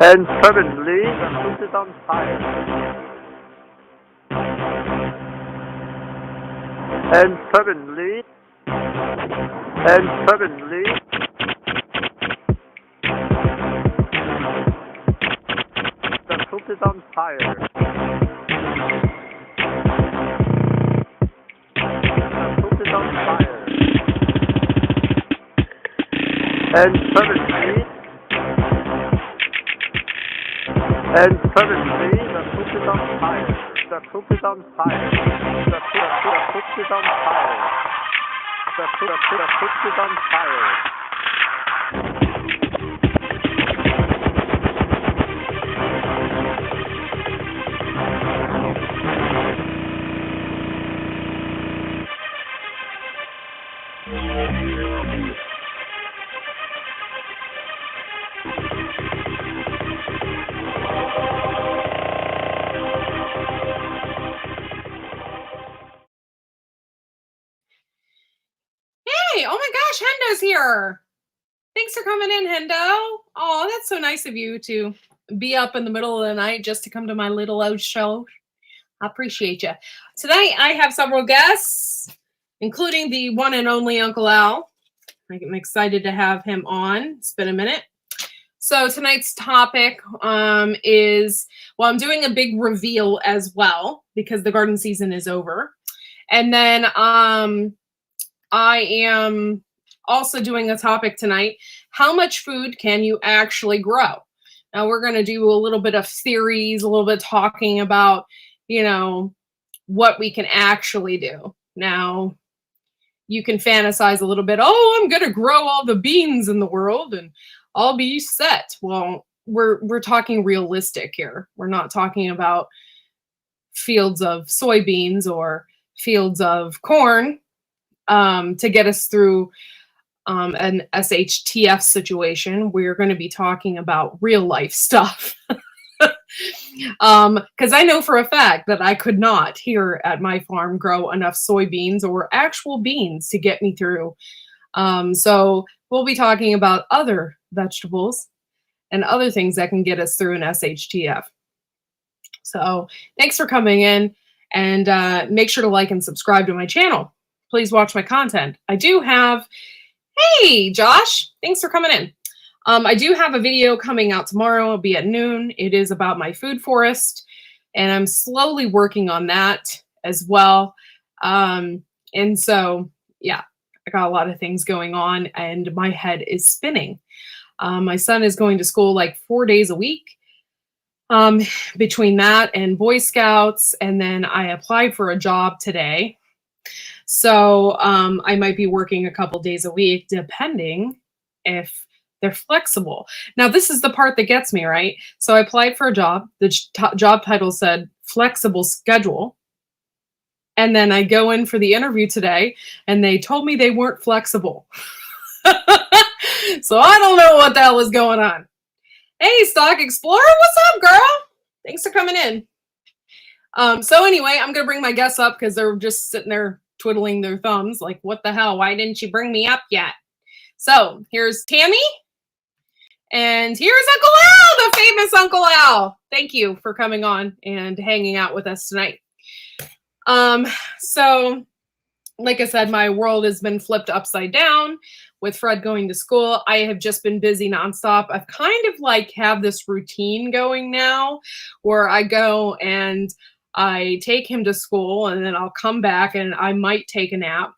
And suddenly the house is on fire. And suddenly, the house is on fire. The house is on fire. And suddenly, the house is on fire. The house is on fire. The house is on fire. The house is on fire. Hey, oh my gosh, Hendo's here. Thanks for coming in, Hendo. Oh, that's so nice of you to be up in the middle of the night just to come to my little old show. I appreciate you. Tonight, I have several guests, including the one and only Uncle Al. I'm excited to have him on. It's been a minute. So tonight's topic is, well, I'm doing a big reveal as well because the garden season is over. And then I am also doing a topic tonight. How much food can you actually grow? Now we're going to do a little bit of theories, a little bit talking about, you know, what we can actually do. Now, you can fantasize a little bit. Oh, I'm going to grow all the beans in the world and I'll be set. Well, we're talking realistic here. We're not talking about fields of soybeans or fields of corn to get us through an SHTF situation. We're going to be talking about real life stuff. Because I know for a fact that I could not here at my farm grow enough soybeans or actual beans to get me through. So we'll be talking about other vegetables and other things that can get us through an SHTF. So thanks for coming in, and make sure to like and subscribe to my channel. Please watch my content. I do have, hey Josh, thanks for coming in. I do have a video coming out tomorrow. It'll be at noon. It is about my food forest, and I'm slowly working on that as well. And so, yeah, I got a lot of things going on, and my head is spinning. My son is going to school like 4 days a week. Between that and Boy Scouts, and then I applied for a job today. So I might be working a couple days a week, depending if they're flexible. Now, this is the part that gets me, right? So I applied for a job. The job title said flexible schedule. And then I go in for the interview today, and they told me they weren't flexible. So I don't know what the hell is going on. Hey, Stock Explorer, what's up, girl? Thanks for coming in. So anyway, I'm going to bring my guests up because they're just sitting there twiddling their thumbs like, what the hell? Why didn't you bring me up yet? So here's Tammy. And here's Uncle Al, the famous Uncle Al. Thank you for coming on and hanging out with us tonight. So like I said, my world has been flipped upside down with Fred going to school. I have just been busy nonstop. I've kind of like have this routine going now where I go and I take him to school, and then I'll come back and I might take a nap.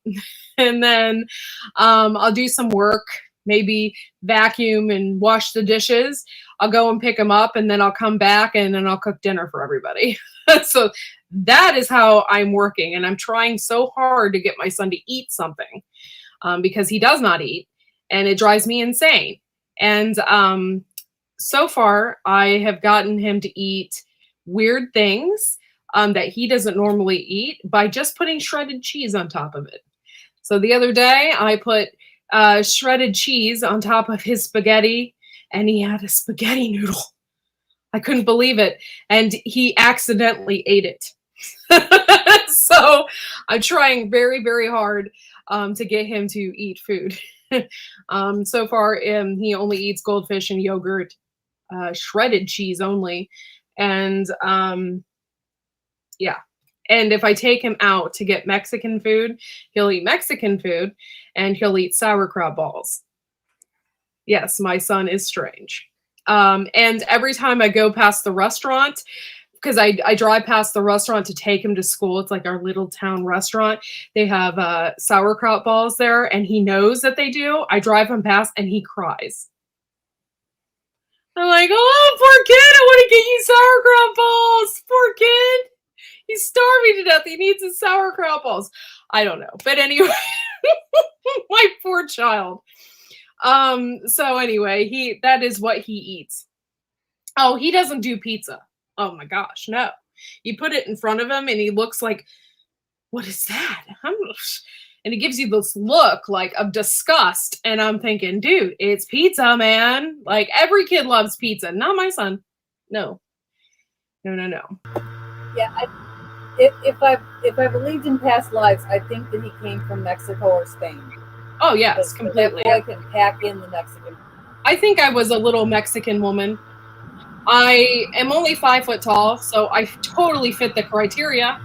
And then I'll do some work, maybe vacuum and wash the dishes. I'll go and pick him up, and then I'll come back, and then I'll cook dinner for everybody. So that is how I'm working. And I'm trying so hard to get my son to eat something. Because he does not eat, and it drives me insane. And so far, I have gotten him to eat weird things that he doesn't normally eat by just putting shredded cheese on top of it. So the other day, I put shredded cheese on top of his spaghetti, and he had a spaghetti noodle. I couldn't believe it. And he accidentally ate it. So I'm trying very, very hard to get him to eat food. So far, he only eats goldfish and yogurt, shredded cheese only. And yeah. And if I take him out to get Mexican food, he'll eat Mexican food and he'll eat sauerkraut balls. Yes, my son is strange. And every time I go past the restaurant, because I drive past the restaurant to take him to school. It's like our little town restaurant. They have sauerkraut balls there, and he knows that they do. I drive him past, and he cries. I'm like, oh, poor kid, I want to get you sauerkraut balls. Poor kid. He's starving to death. He needs his sauerkraut balls. I don't know. But anyway, my poor child. So anyway, that is what he eats. Oh, he doesn't do pizza. Oh my gosh, no. You put it in front of him and he looks like, what is that? And he gives you this look like of disgust. And I'm thinking, dude, it's pizza, man. Like every kid loves pizza. Not my son. No. No. Yeah, if I believed in past lives, I think that he came from Mexico or Spain. Oh yes, completely. That boy can pack in the Mexican. I think I was a little Mexican woman. I am only 5 foot tall, so I totally fit the criteria.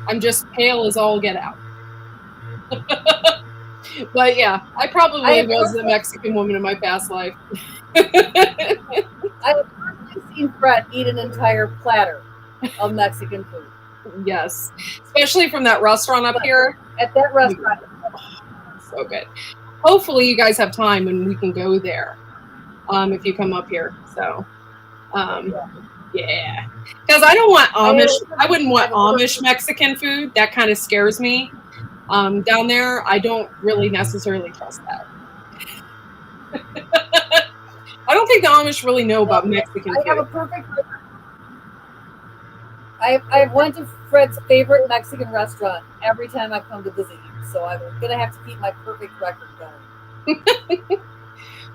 I'm just pale as all get out. But yeah, I probably was a Mexican woman in my past life. I have personally seen Fred eat an entire platter of Mexican food. Yes, especially from that restaurant up here. At that restaurant. So good. Hopefully you guys have time and we can go there if you come up here. So yeah, because I don't want Amish. I wouldn't want Amish Mexican food. That kind of scares me. Down there, I don't really necessarily trust that. I don't think the Amish really know about Mexican food. I have a perfect. I went to Fred's favorite Mexican restaurant every time I come to visit you, so I'm gonna have to keep my perfect record going.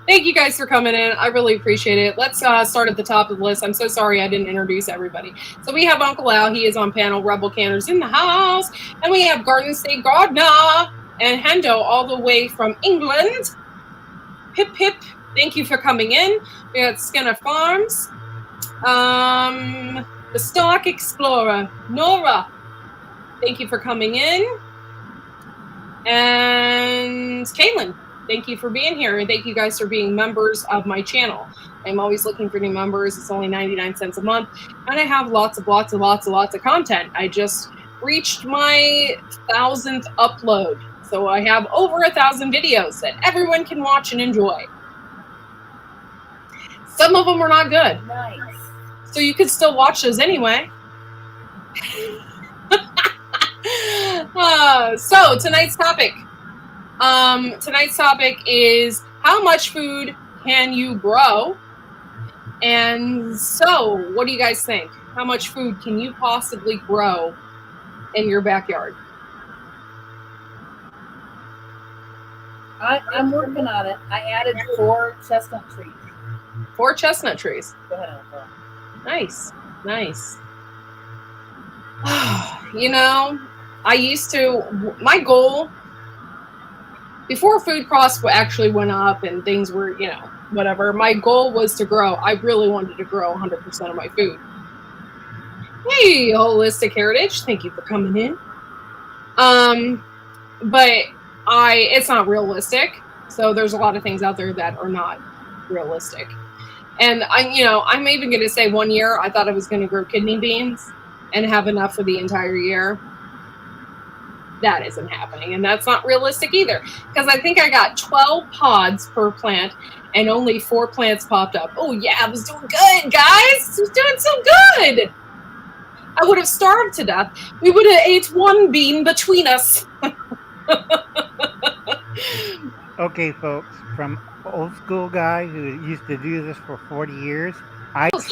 Thank you guys for coming in. I really appreciate it. Let's start at the top of the list. I'm so sorry I didn't introduce everybody. So we have Uncle Al. He is on panel. Rebel Canners in the house. And we have Garden State Gardener and Hendo all the way from England. Hip, hip. Thank you for coming in. We got Skinner Farms. The Stock Explorer. Nora. Thank you for coming in. And Caitlin. Thank you for being here, and thank you guys for being members of my channel. I'm always looking for new members. It's only 99 cents a month, and I have lots of content. I just reached my 1,000th upload, so I have over 1,000 videos that everyone can watch and enjoy. Some of them are not good, Nice. so you could still watch those anyway. So tonight's topic. Is how much food can you grow? And so, what do you guys think? How much food can you possibly grow in your backyard? I'm working on it. I added 4 chestnut trees. 4 chestnut trees. Go ahead, Uncle. Nice. You know, my goal before food costs actually went up and things were, whatever, my goal was to grow. I really wanted to grow 100% of my food. Hey, Holistic Heritage, thank you for coming in. But it's not realistic. So there's a lot of things out there that are not realistic. And I'm even going to say 1 year, I thought I was going to grow kidney beans and have enough for the entire year. That isn't happening, and that's not realistic either, because I think I got 12 pods per plant and only 4 plants popped up. Oh yeah, I was doing good, guys. I was doing so good. I would have starved to death. We would have ate 1 bean between us. Okay, folks, from old school guy who used to do this for 40 years, there's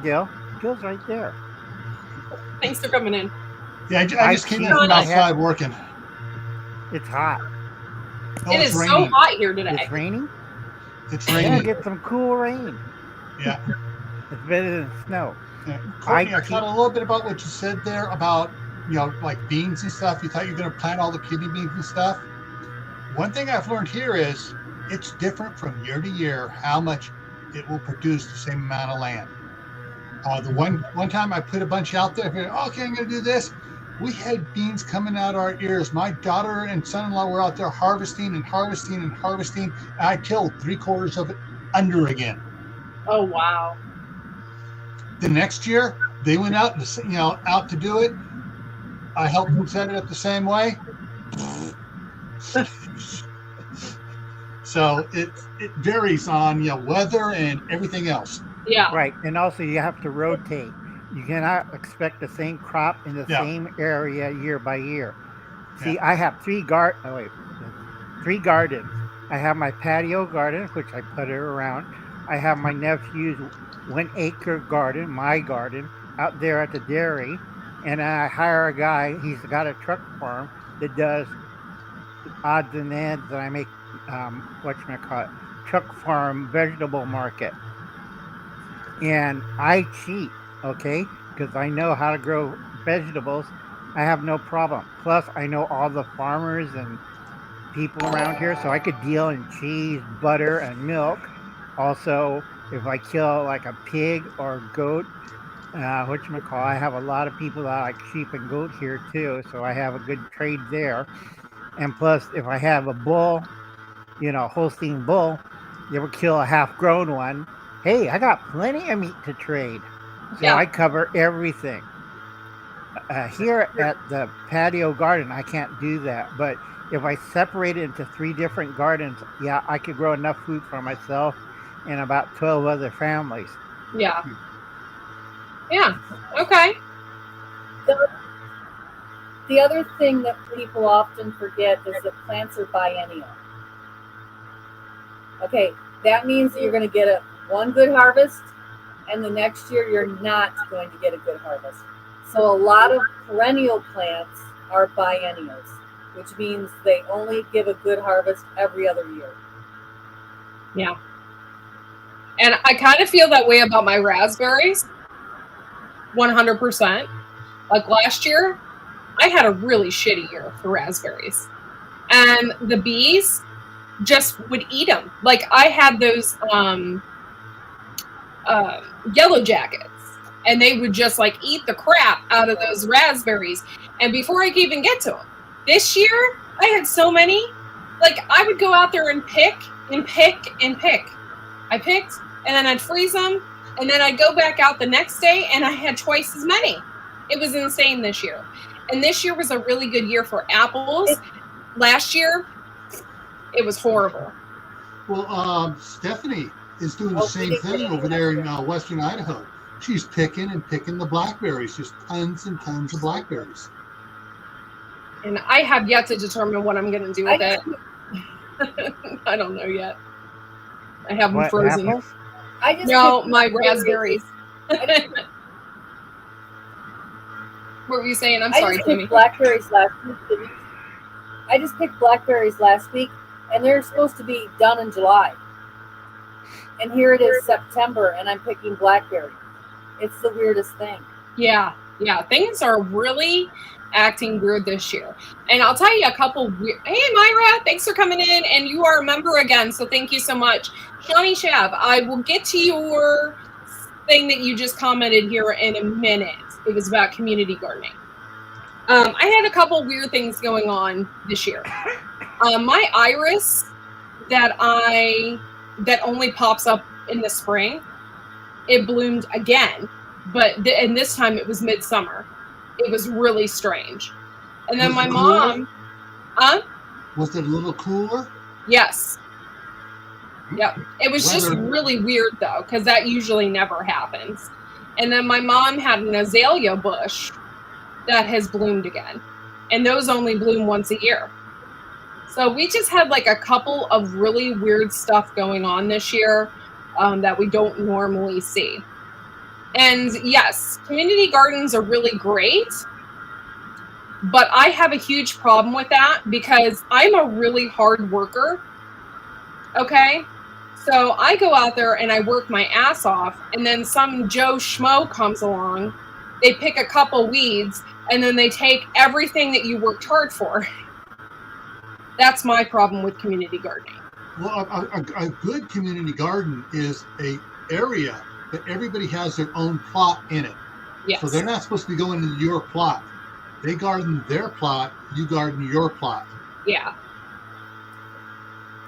Gil. Gil's right there. Thanks for coming in. Yeah, I just came in from outside working. It's hot. Oh, it is so hot here today. It's raining? It's raining. Yeah, get some cool rain. Yeah. It's better than snow. Yeah. Courtney, I thought a little bit about what you said there about, like beans and stuff. You thought you were going to plant all the kidney beans and stuff. One thing I've learned here is it's different from year to year how much it will produce the same amount of land. The one time I put a bunch out there, okay, I'm going to do this. We had beans coming out our ears. My daughter and son-in-law were out there harvesting and harvesting and harvesting. And I killed 3/4 of it under again. Oh wow. The next year, they went out out to do it. I helped them set it up the same way. So it varies on weather and everything else. Yeah. Right, and also you have to rotate. You cannot expect the same crop in the same area year by year. See, I have three gardens. I have my patio garden, which I put it around. I have my nephew's 1 acre garden, my garden, out there at the dairy. And I hire a guy, he's got a truck farm that does odds and ends, and I make, truck farm vegetable market. And I cheat, okay, because I know how to grow vegetables. I have no problem. Plus, I know all the farmers and people around here, so I could deal in cheese, butter, and milk. Also, if I kill like a pig or a goat, I have a lot of people that like sheep and goat here too, so I have a good trade there. And plus, if I have a bull, Holstein bull, you ever kill a half-grown one, hey, I got plenty of meat to trade. So I cover everything. Here at the patio garden, I can't do that. But if I separate it into 3 different gardens, I could grow enough food for myself and about 12 other families. Yeah. Yeah. Okay. The other thing that people often forget is that plants are biennial. Okay, that means that you're going to get one good harvest, and the next year you're not going to get a good harvest. So a lot of perennial plants are biennials, which means they only give a good harvest every other year. Yeah. And I kind of feel that way about my raspberries. 100%. Like last year, I had a really shitty year for raspberries. And the bees just would eat them. Like I had those yellow jackets, and they would just like eat the crap out of those raspberries. And before I could even get to them, this year I had so many. Like I would go out there and pick and pick and pick. I picked, and then I'd freeze them, and then I'd go back out the next day, and I had twice as many. It was insane this year. And this year was a really good year for apples. Last year, it was horrible. Well, Stephanie is doing the same thing over there in western Idaho. She's picking and picking the blackberries, just tons and tons of blackberries. And I have yet to determine what I'm going to do with it. I don't know yet. I have them frozen. Apples? My raspberries. What were you saying? I'm sorry, Timmy. Blackberries last week. I just picked blackberries last week, and they're supposed to be done in July. And here it is September, and I'm picking blackberries. It's the weirdest thing. Yeah. Things are really acting weird this year. And I'll tell you a couple Hey, Myra, thanks for coming in, and you are a member again, so thank you so much. Shawnee Shab, I will get to your thing that you just commented here in a minute. It was about community gardening. I had a couple weird things going on this year. My iris that only pops up in the spring, it bloomed again, and this time it was midsummer. It was really strange. And then my mom, was it a little cooler? Yes. Yep. It was just really weird though, because that usually never happens. And then my mom had an azalea bush that has bloomed again. And those only bloom once a year. So we just had like a couple of really weird stuff going on this year that we don't normally see. And yes, community gardens are really great. But I have a huge problem with that because I'm a really hard worker. Okay? So I go out there and I work my ass off, and then some Joe Schmo comes along, they pick a couple weeds, and then they take everything that you worked hard for. That's my problem with community gardening. Well, a good community garden is a area that everybody has their own plot in it. Yes. So they're not supposed to be going into your plot. They garden their plot. You garden your plot. Yeah.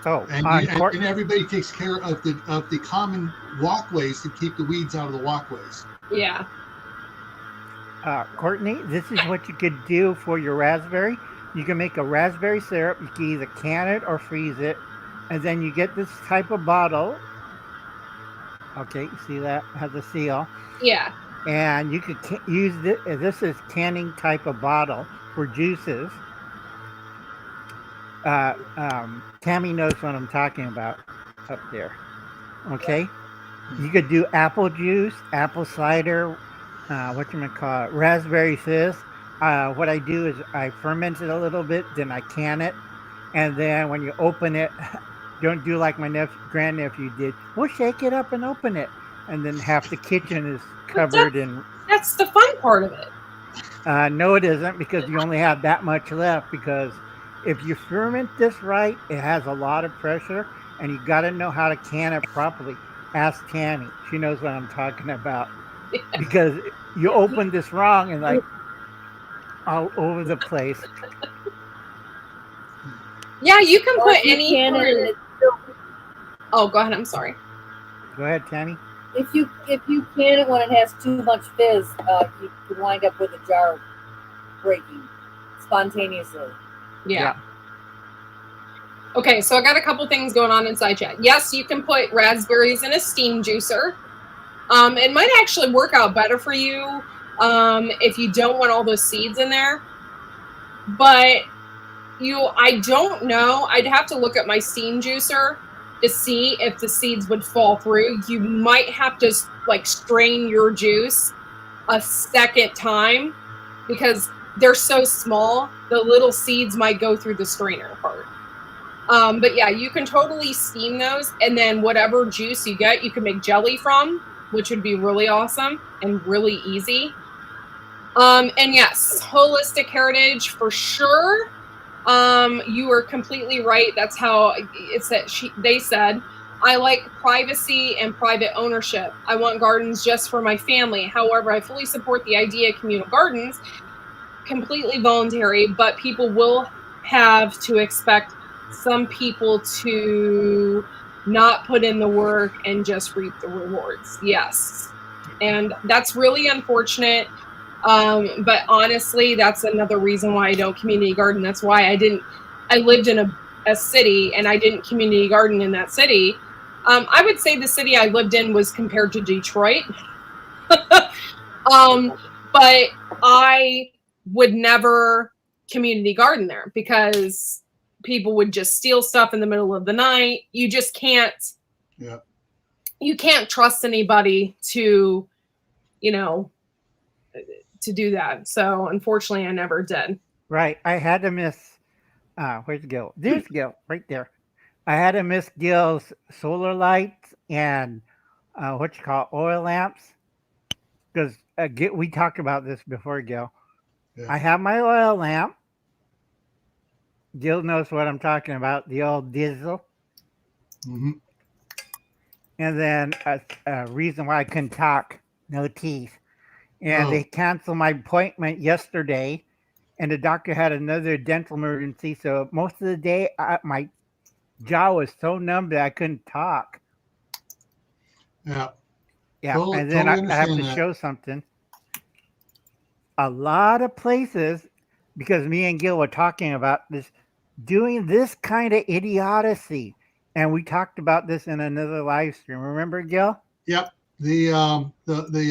So And, and everybody takes care of the common walkways to keep the weeds out of the walkways. Yeah. Courtney, this is what you could do for your raspberry. You can make a raspberry syrup. You can either can it or freeze it. And then you get this type of bottle. Okay, you see that? Has a seal. Yeah. And you could use this. This is canning type of bottle for juices. Tammy knows what I'm talking about up there. Okay? You could do apple juice, apple cider, raspberry fizz. What I do is I ferment it a little bit, then I can it, and then when you open it, don't do like my grandnephew did. We'll shake it up and open it, and then half the kitchen is covered in. That's the fun part of it. No, it isn't, because you only have that much left. Because if you ferment this right, it has a lot of pressure, and you got to know how to can it properly. Ask Tammy; she knows what I'm talking about. Yeah. Because you open this wrong and like all over the place. Yeah, you can Or put if you any. can it and it's still- Oh, go ahead. I'm sorry. Go ahead, Tammy. if you can it when it has too much fizz, you could wind up with a jar breaking spontaneously. Yeah. Okay, so I got a couple things going on inside chat. Yes, you can put raspberries in a steam juicer. It might actually work out better for you if you don't want all those seeds in there. But I don't know. I'd have to look at my steam juicer to see if the seeds would fall through. You might have to like strain your juice a second time because they're so small. The little seeds might go through the strainer part. But yeah, you can totally steam those, and then whatever juice you get, you can make jelly from, which would be really awesome and really easy. And yes, holistic heritage for sure. You are completely right. That's how it's that they said, I like privacy and private ownership. I want gardens just for my family. However, I fully support the idea of communal gardens, completely voluntary, but people will have to expect some people to not put in the work and just reap the rewards. Yes. And that's really unfortunate. But honestly, that's another reason why I don't community garden. That's why I lived in a city and I didn't community garden in that city. I would say the city I lived in was compared to Detroit. But I would never community garden there because people would just steal stuff in the middle of the night. You just can't, you can't trust anybody to, to do that. So unfortunately I never did. Right. I had to miss, where's Gil? There's Gil right there. I had to miss Gil's solar lights and oil lamps. Because we talked about this before, Gil. Yeah. I have my oil lamp. Gil knows what I'm talking about, the old diesel. Mm-hmm. And then a reason why I couldn't talk, no teeth. And they canceled my appointment yesterday, and the doctor had another dental emergency. So most of the day, my jaw was so numb that I couldn't talk. Yeah. Yeah, and then I have to show something. A lot of places, because me and Gil were talking about this, doing this kind of idiocy. And we talked about this in another live stream. Remember, Gil? Yep. The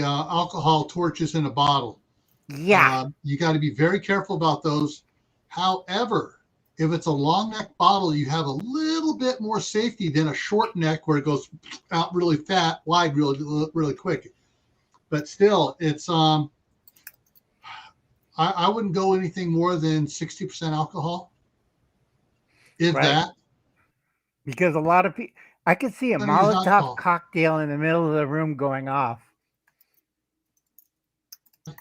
alcohol torches in a bottle. Yeah. You got to be very careful about those. However, if it's a long neck bottle, you have a little bit more safety than a short neck where it goes out really wide, really quick. But still, it's I wouldn't go anything more than 60% alcohol. If right. That. Because a lot of people, I could see a Molotov cocktail in the middle of the room going off. If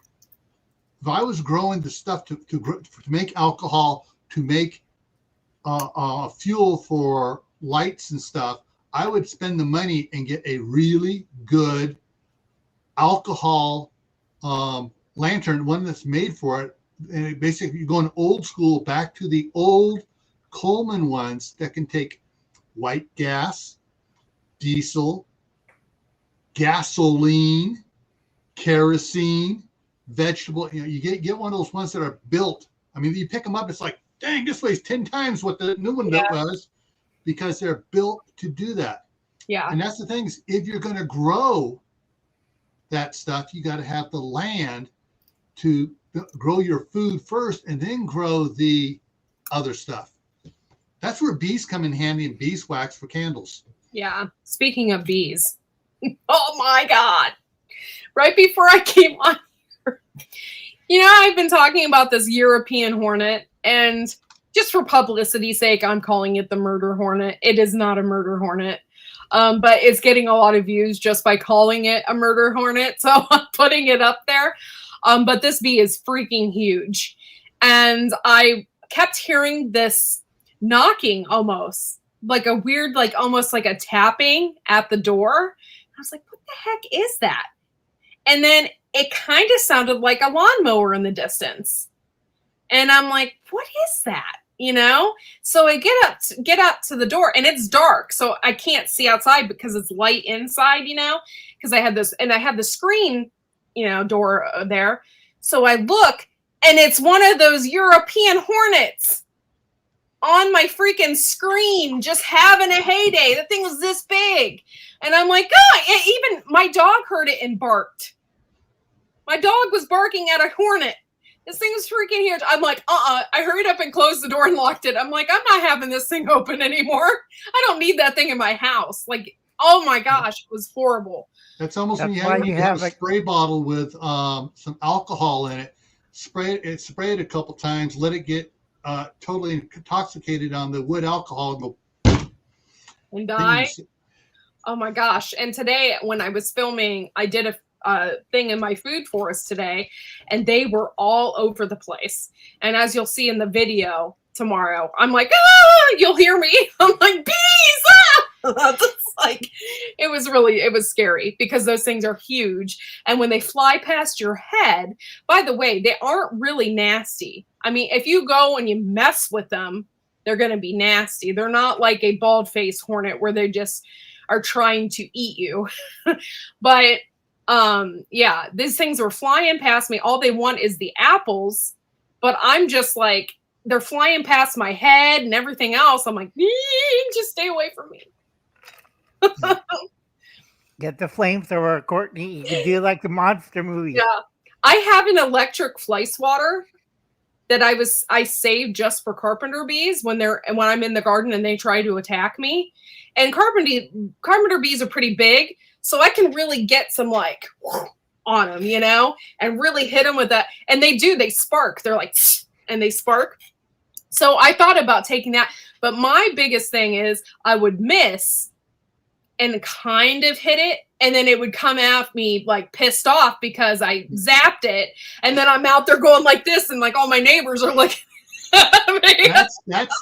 I was growing the stuff to make alcohol, to make fuel for lights and stuff, I would spend the money and get a really good alcohol lantern, one that's made for it. And it basically, you're going old school back to the old Coleman ones that can take white gas, diesel, gasoline, kerosene, vegetable. You know, you get one of those ones that are built. I mean, you pick them up, it's like, dang, this weighs 10 times what the new one was, because they're built to do that. Yeah. And that's the thing is, if you're going to grow that stuff, you got to have the land to grow your food first and then grow the other stuff. That's where bees come in handy, and beeswax for candles. Yeah. Speaking of bees, oh my God. Right before I came on here, you know, I've been talking about this European hornet, and just for publicity's sake, I'm calling it the murder hornet. It is not a murder hornet. But it's getting a lot of views just by calling it a murder hornet. So I'm putting it up there. But this bee is freaking huge. And I kept hearing this knocking, almost like a weird, like almost like a tapping at the door. I was like, what the heck is that? And then it kind of sounded like a lawnmower in the distance. And I'm like, what is that? You know? So I get up to the door, and it's dark. So I can't see outside because it's light inside, you know, because I had the screen, you know, door there. So I look, and it's one of those European hornets on my freaking screen, just having a heyday. The thing was this big. And I'm like, oh, even my dog heard it and barked. My dog was barking at a hornet. This thing was freaking huge. I'm like, I hurried up and closed the door and locked it. I'm like, I'm not having this thing open anymore. I don't need that thing in my house. Like, oh my gosh, it was horrible. That's almost That's when why you you have a have spray bottle with some alcohol in it. Spray it a couple times. Let it get totally intoxicated on the wood alcohol and go. And die. Oh my gosh. And today when I was filming, I did a thing in my food forest today, and they were all over the place. And as you'll see in the video tomorrow, I'm like, you'll hear me. I'm like, bees! It's like, it was scary because those things are huge. And when they fly past your head, by the way, they aren't really nasty. I mean, if you go and you mess with them, they're going to be nasty. They're not like a bald-faced hornet where they just are trying to eat you. But yeah, these things were flying past me. All they want is the apples, but I'm just like, they're flying past my head and everything else. I'm like, just stay away from me. Get the flamethrower, Courtney. You can do like the monster movie. Yeah. I have an electric fly swatter that I saved just for carpenter bees when I'm in the garden and they try to attack me. And carpenter bees are pretty big, so I can really get some like on them, you know, and really hit them with that. And they spark. They're like, and they spark. So I thought about taking that, but my biggest thing is I would miss and kind of hit it, and then it would come at me like pissed off because I zapped it, and then I'm out there going like this, and like all my neighbors are like,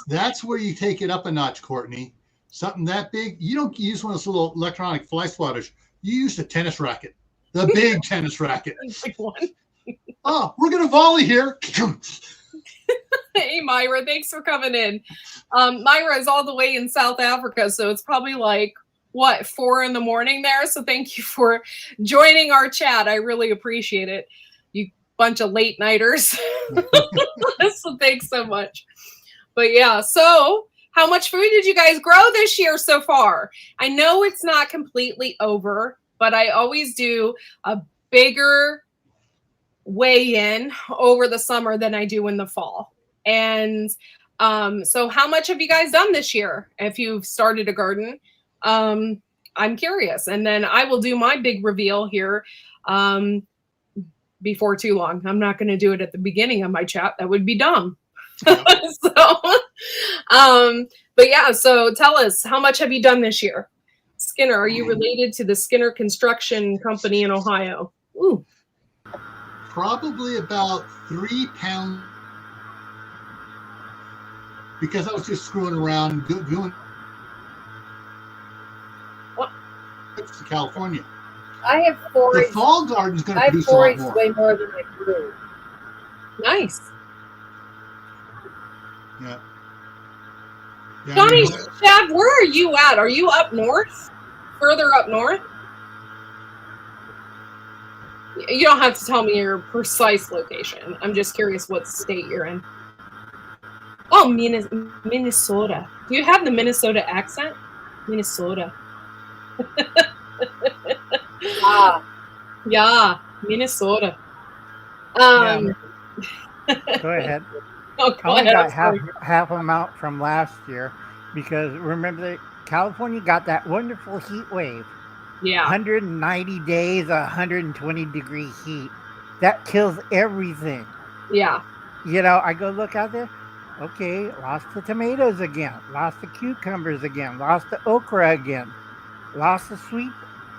that's where you take it up a notch, Courtney. Something that big, you don't use one of those little electronic fly swatters. You use the tennis racket, the big tennis racket. Oh, we're gonna volley here. Hey, Myra, thanks for coming in. Myra is all the way in South Africa, so it's probably like, 4 a.m. there? So thank you for joining our chat. I really appreciate it. You bunch of late nighters. So thanks so much. But yeah, so how much food did you guys grow this year so far? I know it's not completely over, but I always do a bigger weigh-in over the summer than I do in the fall. And so how much have you guys done this year if you've started a garden? I'm curious. And then I will do my big reveal here before too long. I'm not going to do it at the beginning of my chat. That would be dumb. But yeah, so tell us, how much have you done this year? Skinner, are you related to the Skinner Construction Company in Ohio? Ooh. Probably about 3 pounds, because I was just screwing around and doing to California. I have The foraged. fall garden's going to I've produce a lot foraged more. way more than I grew. Nice. Yeah. Yeah, Johnny, you know, Chad, where are you at? Are you up north? Further up north? You don't have to tell me your precise location. I'm just curious what state you're in. Oh, Minnesota. Do you have the Minnesota accent? Minnesota. Ah, Yeah, Minnesota. Go ahead. Oh, I go only ahead. got I'm sorry. half amount from last year because remember that California got that wonderful heat wave. Yeah. 190 days, 120-degree heat. That kills everything. Yeah. You know, I go look out there. Okay, lost the tomatoes again, lost the cucumbers again, lost the okra again, lost the sweet.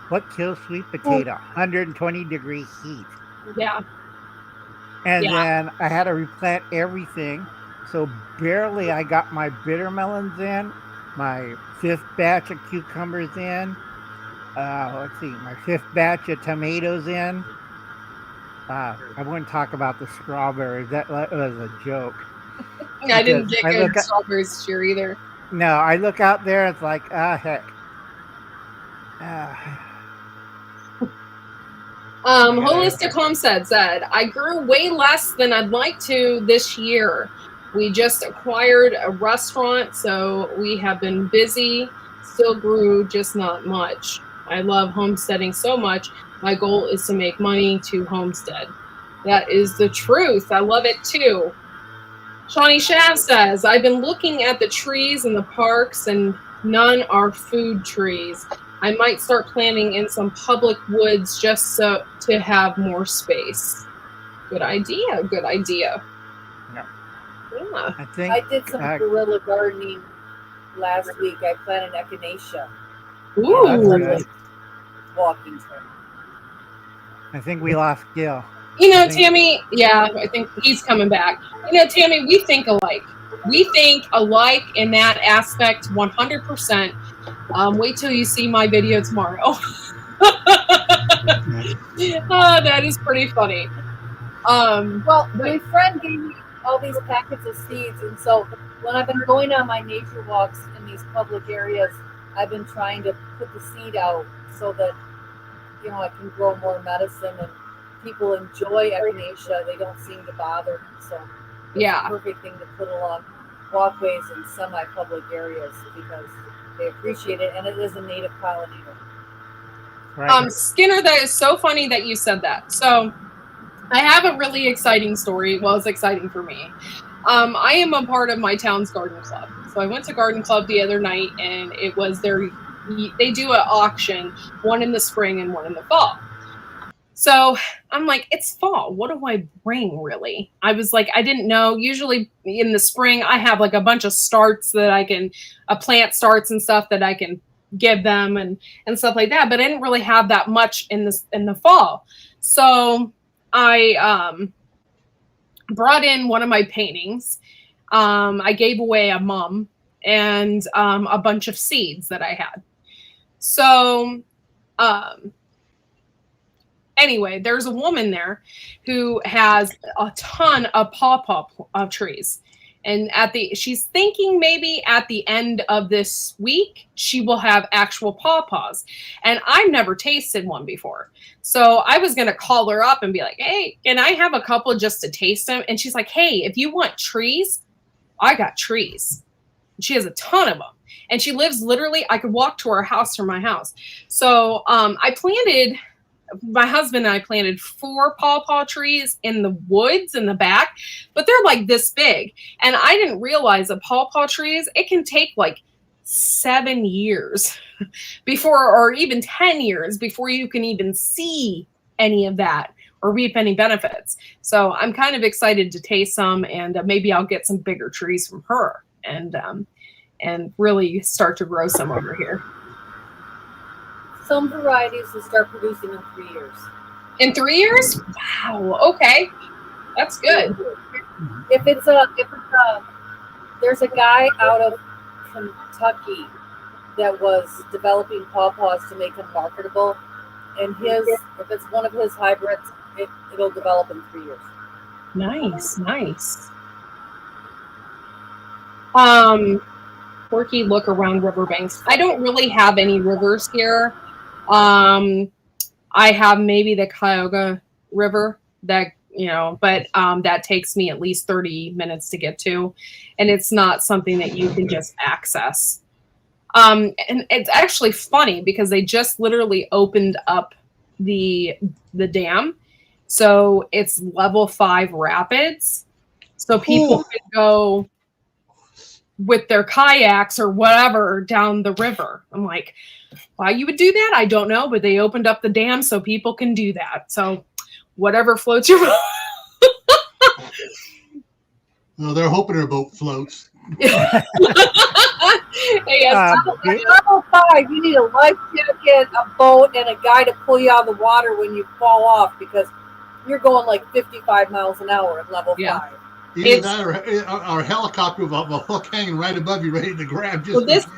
What kills sweet potato? 120-degree heat. Yeah. And Yeah. then I had to replant everything. So barely I got my bitter melons in, my 5th batch of cucumbers in. Let's see, my 5th batch of tomatoes in. I wouldn't talk about the strawberries. That was a joke. I didn't Because get good strawberries this year either. No, I look out there. It's like, heck. Holistic Homestead said, I grew way less than I'd like to this year. We just acquired a restaurant, so we have been busy. Still grew, just not much. I love homesteading so much. My goal is to make money to homestead. That is the truth. I love it too. Shawnee Shav says, I've been looking at the trees in the parks and none are food trees. I might start planting in some public woods just so to have more space. Good idea. Good idea. Yeah. Yeah. I think I did some guerrilla gardening last week. I planted echinacea. Ooh. That's good. Walking trail. I think we lost Gil. You know, Tammy, yeah, I think he's coming back. You know, Tammy, we think alike. We think alike in that aspect 100%. Wait till you see my video tomorrow. Oh, that is pretty funny. Well, my friend gave me all these packets of seeds, and so when I've been going on my nature walks in these public areas, I've been trying to put the seed out so that, you know, I can grow more medicine and people enjoy echinacea. They don't seem to bother. So it's Yeah. a perfect thing to put along walkways in semi-public areas because they appreciate it, and it is a native pollinator. Right. Skinner, that is so funny that you said that. So I have a really exciting story. Well, it's exciting for me. I am a part of my town's garden club. So I went to garden club the other night, and it was they do an auction, one in the spring and one in the fall. So I'm like, it's fall. What do I bring, really? I was like, I didn't know. Usually in the spring, I have like a bunch of starts that I can, plant starts and stuff that I can give them and stuff like that. But I didn't really have that much in the fall. So I brought in one of my paintings. I gave away a mum and a bunch of seeds that I had. So anyway, there's a woman there who has a ton of pawpaw trees. And she's thinking maybe at the end of this week, she will have actual pawpaws. And I've never tasted one before. So I was going to call her up and be like, hey, can I have a couple just to taste them? And she's like, hey, if you want trees, I got trees. And she has a ton of them. And she lives literally, I could walk to her house from my house. So my husband and I planted 4 pawpaw trees in the woods in the back, but they're like this big. And I didn't realize that pawpaw trees, it can take like 7 years before, or even 10 years before you can even see any of that or reap any benefits. So I'm kind of excited to taste some, and maybe I'll get some bigger trees from her and really start to grow some over here. Some varieties will start producing in 3 years. In 3 years? Wow. Okay. That's good. There's a guy out of Kentucky that was developing pawpaws to make them marketable. And his, if it's one of his hybrids, it'll develop in 3 years. Nice. Quirky look around riverbanks. I don't really have any rivers here. I have maybe the Cuyahoga River that, but that takes me at least 30 minutes to get to. And it's not something that you can just access. And it's actually funny because they just literally opened up the dam. So it's level 5 rapids. So people can go with their kayaks or whatever down the river. I'm like, why you would do that? I don't know, but they opened up the dam so people can do that. So whatever floats your boat. No, they're hoping their boat floats. Yes. Level 5, you need a life jacket, a boat, and a guy to pull you out of the water when you fall off because you're going like 55 miles an hour at level 5. Either that or a helicopter with a hook hanging right above you, ready to grab. Just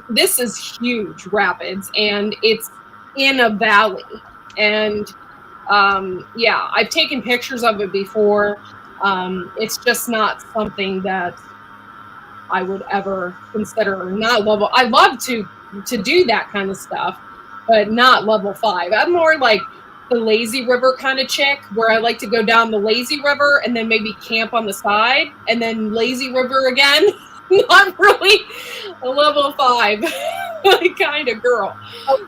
this is huge rapids, and it's in a valley, and I've taken pictures of it before. It's just not something that I would ever consider not level. I love to do that kind of stuff, but not level 5. I'm more like the lazy river kind of chick, where I like to go down the lazy river and then maybe camp on the side and then lazy river again. Not really a level 5 kind of girl.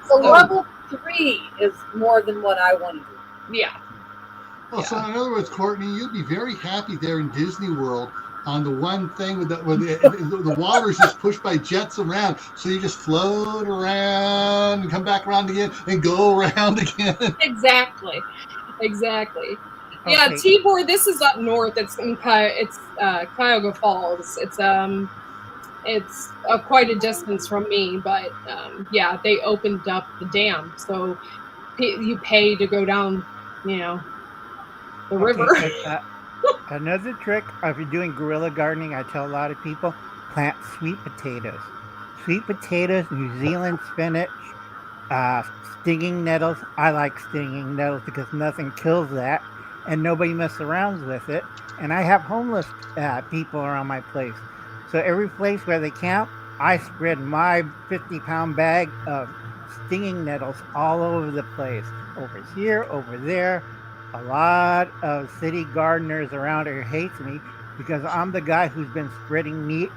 Level 3 is more than what I want to do. Yeah. Well, so in other words, Courtney, you'd be very happy there in Disney World on the one thing where the water's just pushed by jets around, so you just float around and come back around again and go around again. Exactly. Okay. Yeah, Tibor. This is up north. It's in Cuyahoga Falls. It's quite a distance from me, but they opened up the dam, so you pay to go down, the river. Another trick, if you're doing guerrilla gardening, I tell a lot of people, plant sweet potatoes. Sweet potatoes, New Zealand spinach, stinging nettles. I like stinging nettles because nothing kills that, and nobody messes around with it. And I have homeless people around my place. So every place where they camp, I spread my 50-pound bag of stinging nettles all over the place. Over here, over there. A lot of city gardeners around here hates me because I'm the guy who's been spreading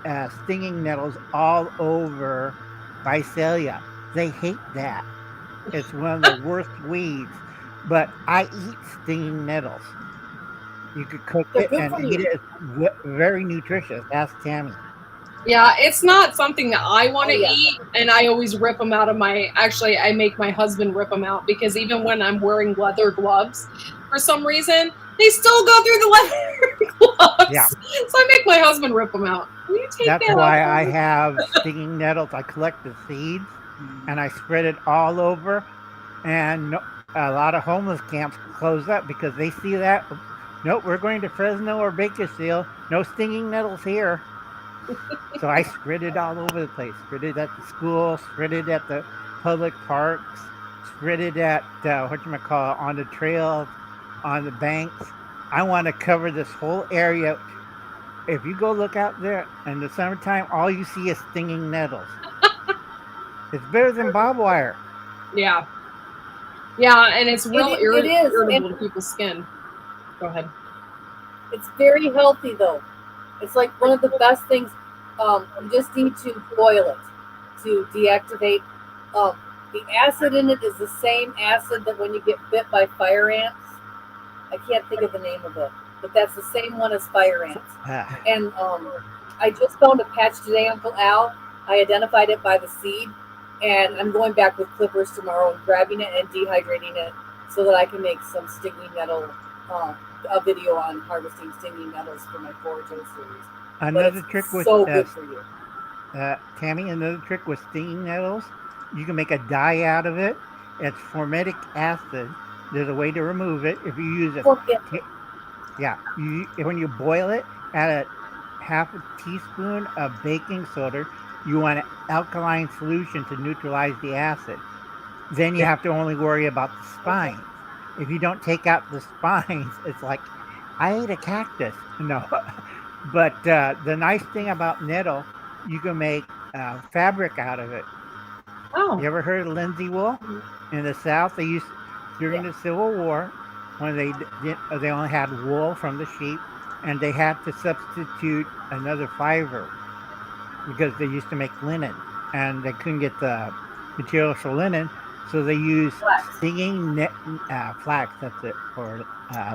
stinging nettles all over Visalia. They hate that. It's one of the worst weeds. But I eat stinging nettles. You could cook it and eat it. It's very nutritious. Ask Tammy. Yeah, it's not something that I want to eat, and I always rip them out of I make my husband rip them out because even when I'm wearing leather gloves, for some reason, they still go through the leather gloves. Yeah. So I make my husband rip them out. That's why I have stinging nettles. I collect the seeds, and I spread it all over, and a lot of homeless camps close up because they see that. Nope, we're going to Fresno or Bakersfield. No stinging nettles here. So I spread it all over the place. Spread it at the school, spread it at the public parks, spread it at, on the trails, on the banks. I want to cover this whole area. If you go look out there in the summertime, all you see is stinging nettles. It's better than barbed wire. Yeah. Yeah, and it's real irritable to people's skin. Go ahead. It's very healthy, though. It's like one of the best things. You just need to boil it to deactivate. The acid in it is the same acid that when you get bit by fire ants. I can't think of the name of it, but that's the same one as fire ants. And I just found a patch today, Uncle Al. I identified it by the seed, and I'm going back with clippers tomorrow and grabbing it and dehydrating it so that I can make some stinging nettle, a video on harvesting stinging nettles for my Forage series. Another trick with good for you. Tammy, another trick with stinging nettles, you can make a dye out of it. It's formic acid. There's a way to remove it. If you use it, when you boil it, add a half a teaspoon of baking soda you want an alkaline solution to neutralize the acid. Then you have to only worry about the spines. If you don't take out the spines, it's like, I ate a cactus. No. But the nice thing about nettle, you can make fabric out of it. Oh, You ever heard of Lindsay wool? In the South, they used during the Civil War when they only had wool from the sheep, and they had to substitute another fiber because they used to make linen, and they couldn't get the materials for linen, so they used Flax. stinging flax. That's it for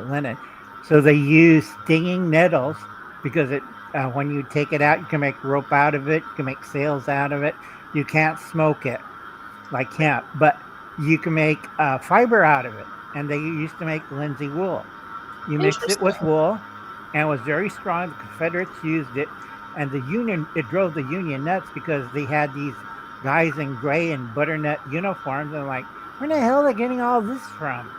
linen. So they used stinging nettles because when you take it out, you can make rope out of it, you can make sails out of it. You can't smoke it like hemp, but you can make fiber out of it. And they used to make Lindsay wool. You mix it with wool, and it was very strong. The Confederates used it, and it drove the Union nuts because they had these guys in gray and butternut uniforms, and like, where the hell are they getting all this from?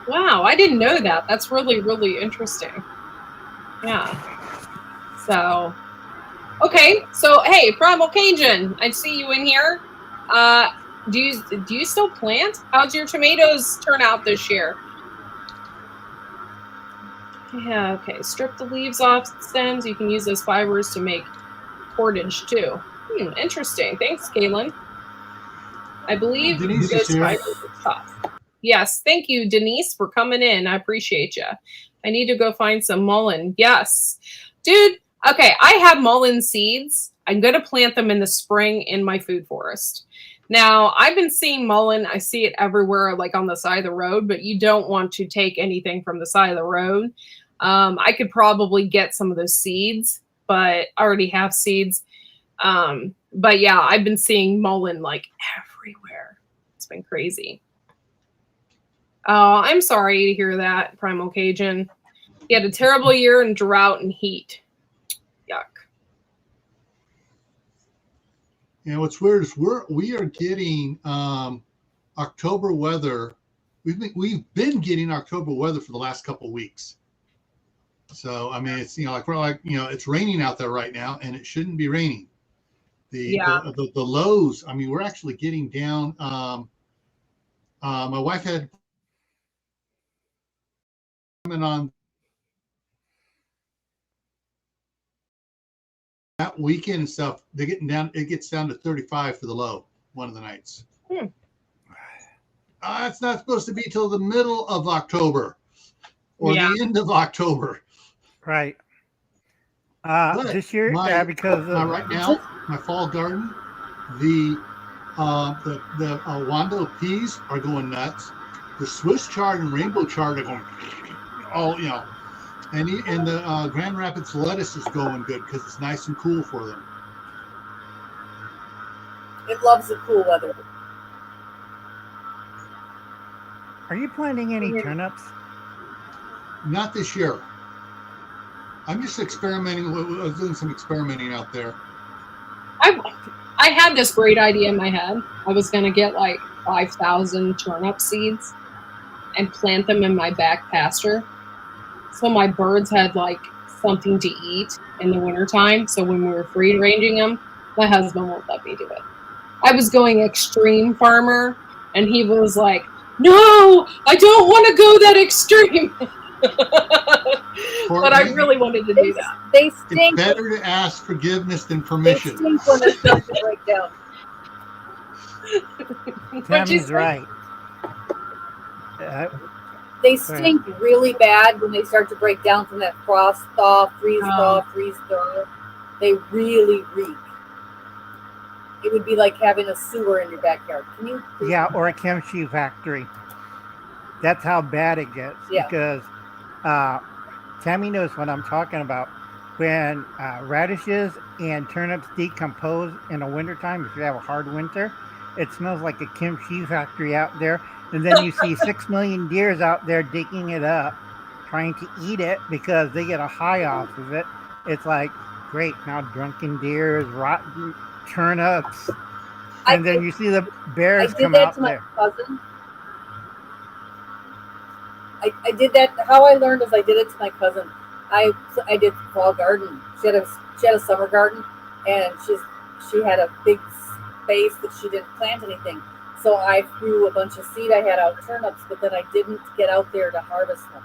wow. I didn't know that. That's really, really interesting. Yeah. So, okay. So, hey, Primal Cajun, I see you in here. Do you still plant? How'd your tomatoes turn out this year? Yeah, okay. Strip the leaves off the stems. You can use those fibers to make cordage too. Interesting. Thanks, Kaylin. I believe Denise those is here. fibers are tough. Yes, thank you, Denise, for coming in. I appreciate you. I need to go find some mullein. Yes. Dude, okay, I have mullein seeds. I'm going to plant them in the spring in my food forest. Now, I've been seeing mullein. I see it everywhere, like on the side of the road, but you don't want to take anything from the side of the road. I could probably get some of those seeds, but I already have seeds. But yeah, I've been seeing mullein like everywhere. It's been crazy. Oh, I'm sorry to hear that, Primal Cajun. You had a terrible year in drought and heat. Yuck. And what's weird is we are getting October weather. We've been getting October weather for the last couple of weeks. So I mean, it's it's raining out there right now, and it shouldn't be raining. The lows. I mean, we're actually getting down. My wife had on that weekend and stuff. They're getting down. It gets down to 35 for the low one of the nights. It's not supposed to be till the middle of October or the end of October. Right. This year, because right now, my fall garden, the Wando peas are going nuts. The Swiss chard and rainbow chard are going, and the Grand Rapids lettuce is going good because it's nice and cool for them. It loves the cool weather. Are you planting any turnips? Not this year. I'm just experimenting. I was doing some experimenting out there. I had this great idea in my head. I was going to get like 5,000 turnip seeds and plant them in my back pasture. So my birds had like something to eat in the wintertime. So when we were free ranging them, my husband won't let me do it. I was going extreme farmer, and he was like, no, I don't want to go that extreme. But I really wanted to do that. They stink. It's better to ask forgiveness than They permission. stink when they start to break down. Tammy's right. They stink really bad when they start to break down from that frost thaw, freeze thaw, freeze thaw. They really reek. It would be like having a sewer in your backyard. Can you? Yeah, or a kimchi factory. That's how bad it gets. Yeah. Because Tammy knows what I'm talking about. When radishes and turnips decompose in the wintertime, if you have a hard winter, it smells like a kimchi factory out there. And then you see 6 million deers out there digging it up, trying to eat it because they get a high off of it. It's like, great, now drunken deers, rotten turnips. And then you see the bears come out there. Cousin. I did that. How I learned is I did it to my cousin. I did fall garden. She had a summer garden, and she had a big space that she didn't plant anything. So I threw a bunch of seed I had out turnips, but then I didn't get out there to harvest them.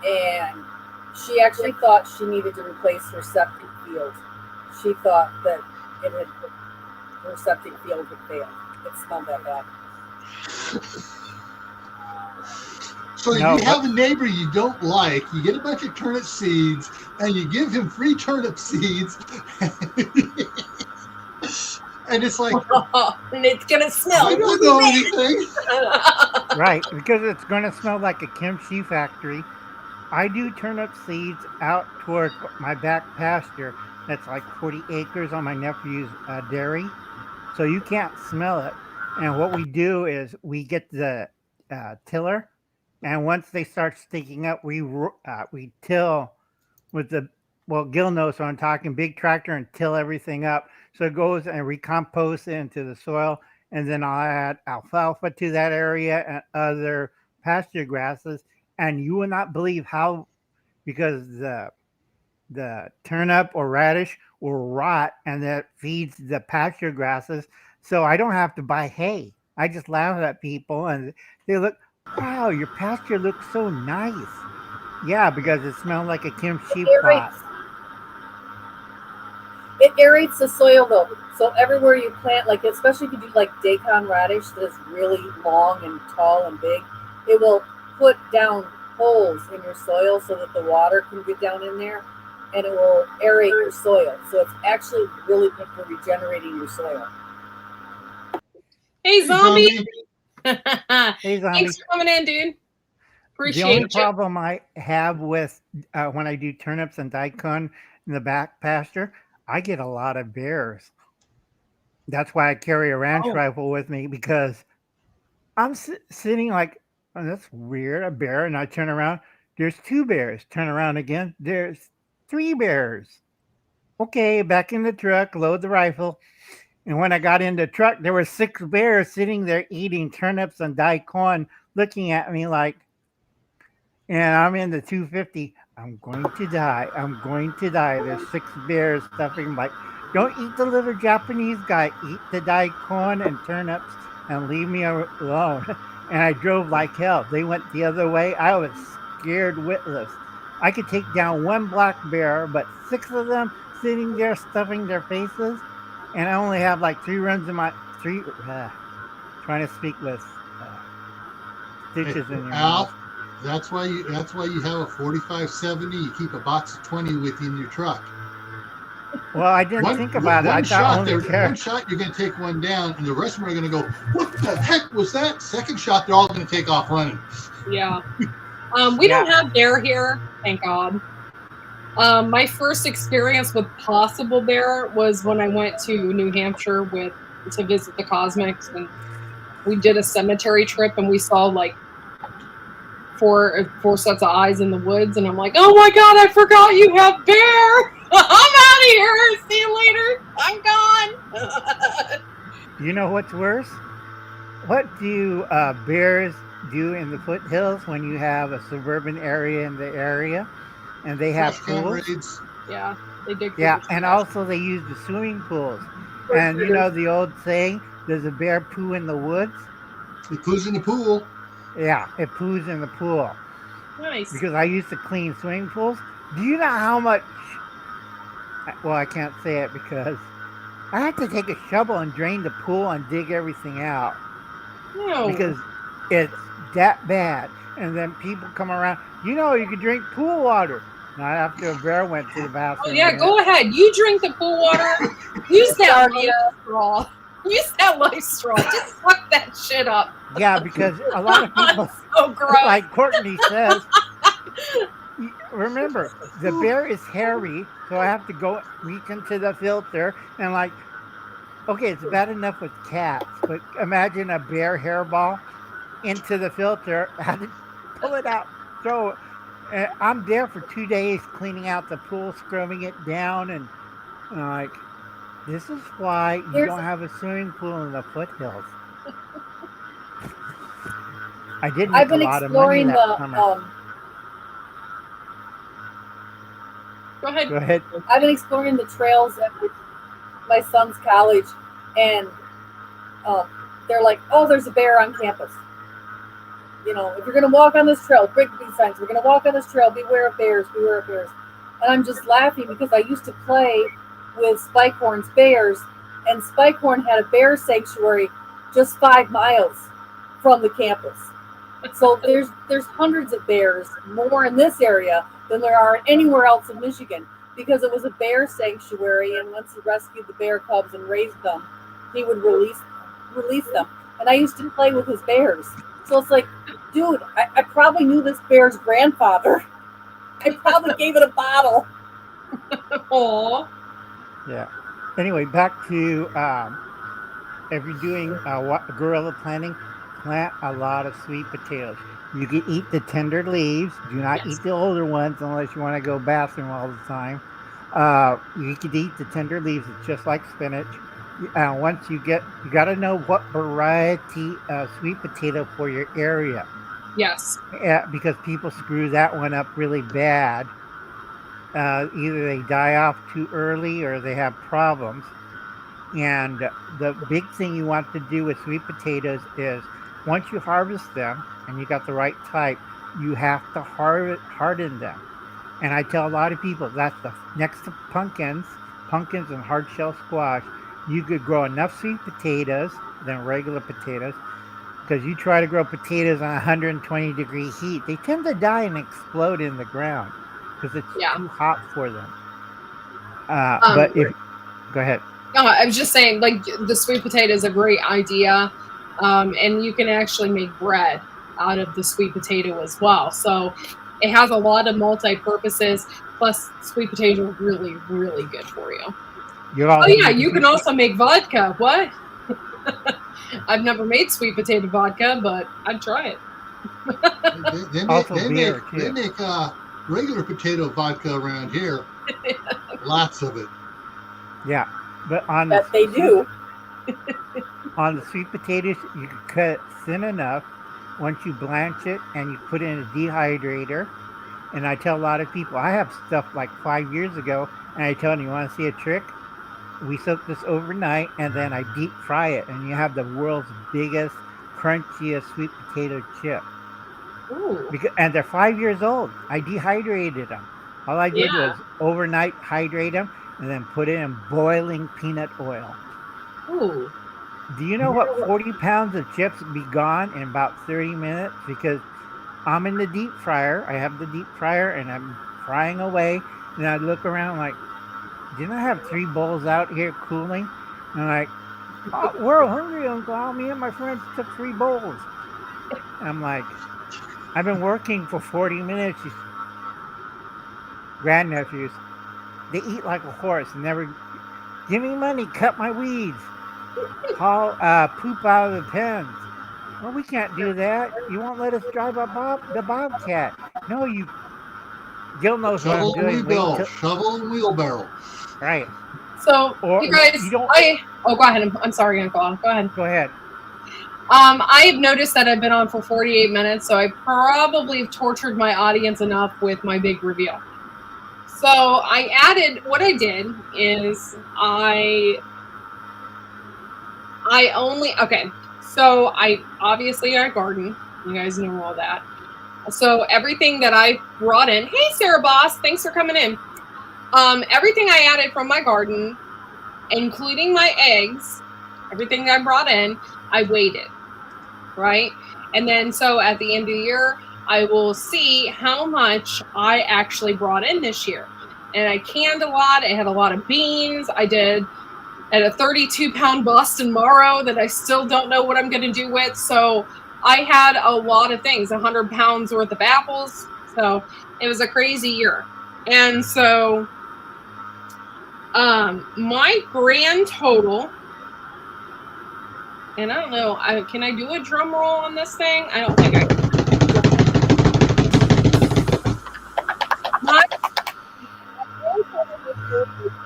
And she actually thought she needed to replace her septic field. She thought that her septic field had failed. It smelled that bad. So No, you have a neighbor you don't like, you get a bunch of turnip seeds, and you give him free turnip seeds. And it's like, And it's gonna smell. I don't know anything. right, because it's going to smell like a kimchi factory. I do turnip seeds out towards my back pasture. That's like 40 acres on my nephew's dairy. So you can't smell it. And what we do is we get the tiller, and once they start sticking up, we till with the, well, Gil knows what I'm talking, big tractor, and till everything up. So it goes and recompose it into the soil, and then I'll add alfalfa to that area and other pasture grasses. And you will not believe how, because the turnip or radish will rot, and that feeds the pasture grasses. So I don't have to buy hay. I just laugh at people, and they look, wow, your pasture looks so nice. Yeah, because it smells like a kimchi pot. It aerates the soil though. So everywhere you plant, like especially if you do like Daikon radish that is really long and tall and big, it will put down holes in your soil so that the water can get down in there, and it will aerate your soil. So it's actually really good for regenerating your soil. Hey, zombie. Hey, zombie. Thanks for coming in, dude. The Appreciate only you. problem I have with when I do turnips and daikon in the back pasture, I get a lot of bears. That's why I carry a ranch rifle with me, because I'm sitting like, oh, that's weird, a bear. And I turn around, there's 2 bears. Turn around again, there's 3 bears. Okay, back in the truck, load the rifle. And when I got in the truck, there were 6 bears sitting there eating turnips and daikon, looking at me like, and I'm in the 250. I'm going to die. I'm going to die. There's 6 bears stuffing. Like, don't eat the little Japanese guy. Eat the daikon and turnips and leave me alone. And I drove like hell. They went the other way. I was scared witless. I could take down 1 black bear, but 6 of them sitting there stuffing their faces. And I only have like 3 runs in my trying to speak with stitches in your Al, mouth. that's why you have a 4570. You keep a box of 20 with you in your truck. Well, I didn't think about it. I thought only one shot, you're going to take one down, and the rest of them are going to go, what the heck was that? Second shot, they're all going to take off running. Yeah. We don't have bear here, thank God. My first experience with possible bear was when I went to New Hampshire to visit the Cosmics, and we did a cemetery trip, and we saw like 4 sets of eyes in the woods, and I'm like, oh my God, I forgot you have bear. I'm out of here. See you later. I'm gone. You know what's worse? What do bears do in the foothills when you have a suburban area in the area and they have pools? Yeah, they dig. Yeah, and also they use the swimming pools. And you know the old saying, does a bear poo in the woods? It poos in the pool. Yeah, it poos in the pool. Nice. Because I used to clean swimming pools. Do you know how much? Well, I can't say it because I had to take a shovel and drain the pool and dig everything out. No. Because it's that bad. And then people come around, you could drink pool water. Not after a bear went to the bathroom. Oh, yeah, go ahead. You drink the pool water. Use that life straw. Use that life straw. Just suck that shit up. Yeah, because a lot of people, so gross. like Courtney says, remember, the bear is hairy, so I have to go reach into the filter and like, okay, it's bad enough with cats, but imagine a bear hairball into the filter. I had to pull it out, throw it. I'm there for 2 days cleaning out the pool, scrubbing it down, and like, this is why you don't have a swimming pool in the foothills. I did make a lot of money that summer. Go ahead. Go ahead. I've been exploring the trails at my son's college, and they're like, "Oh, there's a bear on campus. You know, if you're going to walk on this trail, big signs. We're going to walk on this trail. Beware of bears. Beware of bears." And I'm just laughing because I used to play with Spikehorn's bears, and Spikehorn had a bear sanctuary just 5 miles from the campus. So there's hundreds of bears, more in this area than there are anywhere else in Michigan, because it was a bear sanctuary, and once he rescued the bear cubs and raised them, he would release them. And I used to play with his bears. So it's like, dude, I probably knew this bear's grandfather. I probably gave it a bottle. Aw. Yeah. Anyway, back to if you're doing guerrilla planting, plant a lot of sweet potatoes. You can eat the tender leaves. Do not eat the older ones unless you want to go bathroom all the time. You can eat the tender leaves. It's just like spinach. Once you got to know what variety of sweet potato for your area. Yes. Because people screw that one up really bad. Either they die off too early or they have problems. And the big thing you want to do with sweet potatoes is once you harvest them and you got the right type, you have to harden them. And I tell a lot of people that's the next to pumpkins and hard shell squash. You could grow enough sweet potatoes than regular potatoes, because you try to grow potatoes on 120 degree heat, they tend to die and explode in the ground because it's too hot for them. But go ahead. No, I was just saying, like, the sweet potato is a great idea, and you can actually make bread out of the sweet potato as well. So it has a lot of multi-purposes. Plus, sweet potatoes are really, really good for you. You can also make vodka. What? I've never made sweet potato vodka, but I'd try it. They make regular potato vodka around here. Lots of it. Yeah, but they do. On the sweet potatoes, you can cut it thin enough. Once you blanch it and you put it in a dehydrator, and I tell a lot of people, I have stuff like 5 years ago, and I tell them, you want to see a trick? We soak this overnight, and then I deep fry it, and you have the world's biggest, crunchiest sweet potato chip. Ooh. And they're 5 years old. I dehydrated them. All I did was overnight hydrate them, and then put it in boiling peanut oil. Ooh. Do you know what 40 pounds of chips would be gone in about 30 minutes? Because I'm in the deep fryer. I have the deep fryer, and I'm frying away, and I look around like, didn't I have 3 bowls out here cooling? And I'm like, oh, we're hungry, Uncle Al. Me and my friends took 3 bowls. And I'm like, I've been working for 40 minutes. These grandnephews, they eat like a horse. Never give me money, cut my weeds, haul poop out of the pens. Well, we can't do that. You won't let us drive the Bobcat. No, you. Gil knows what I'm doing. Shovel and wheelbarrow. Right. So, you guys, go ahead. I'm sorry, Uncle Al. Go ahead. Go ahead. I have noticed that I've been on for 48 minutes, so I probably have tortured my audience enough with my big reveal. So what I did is so I obviously I garden. You guys know all that. So everything that I brought in, hey Sarah Boss, thanks for coming in. Everything I added from my garden, including my eggs, everything I brought in, I weighed it, right? And then so at the end of the year, I will see how much I actually brought in this year. And I canned a lot. I had a lot of beans. I did at a 32-pound Boston Marrow that I still don't know what I'm going to do with. So I had a lot of things, 100 pounds worth of apples. So it was a crazy year. And so my grand total, and I don't know, can I do a drum roll on this thing? I don't think I can. My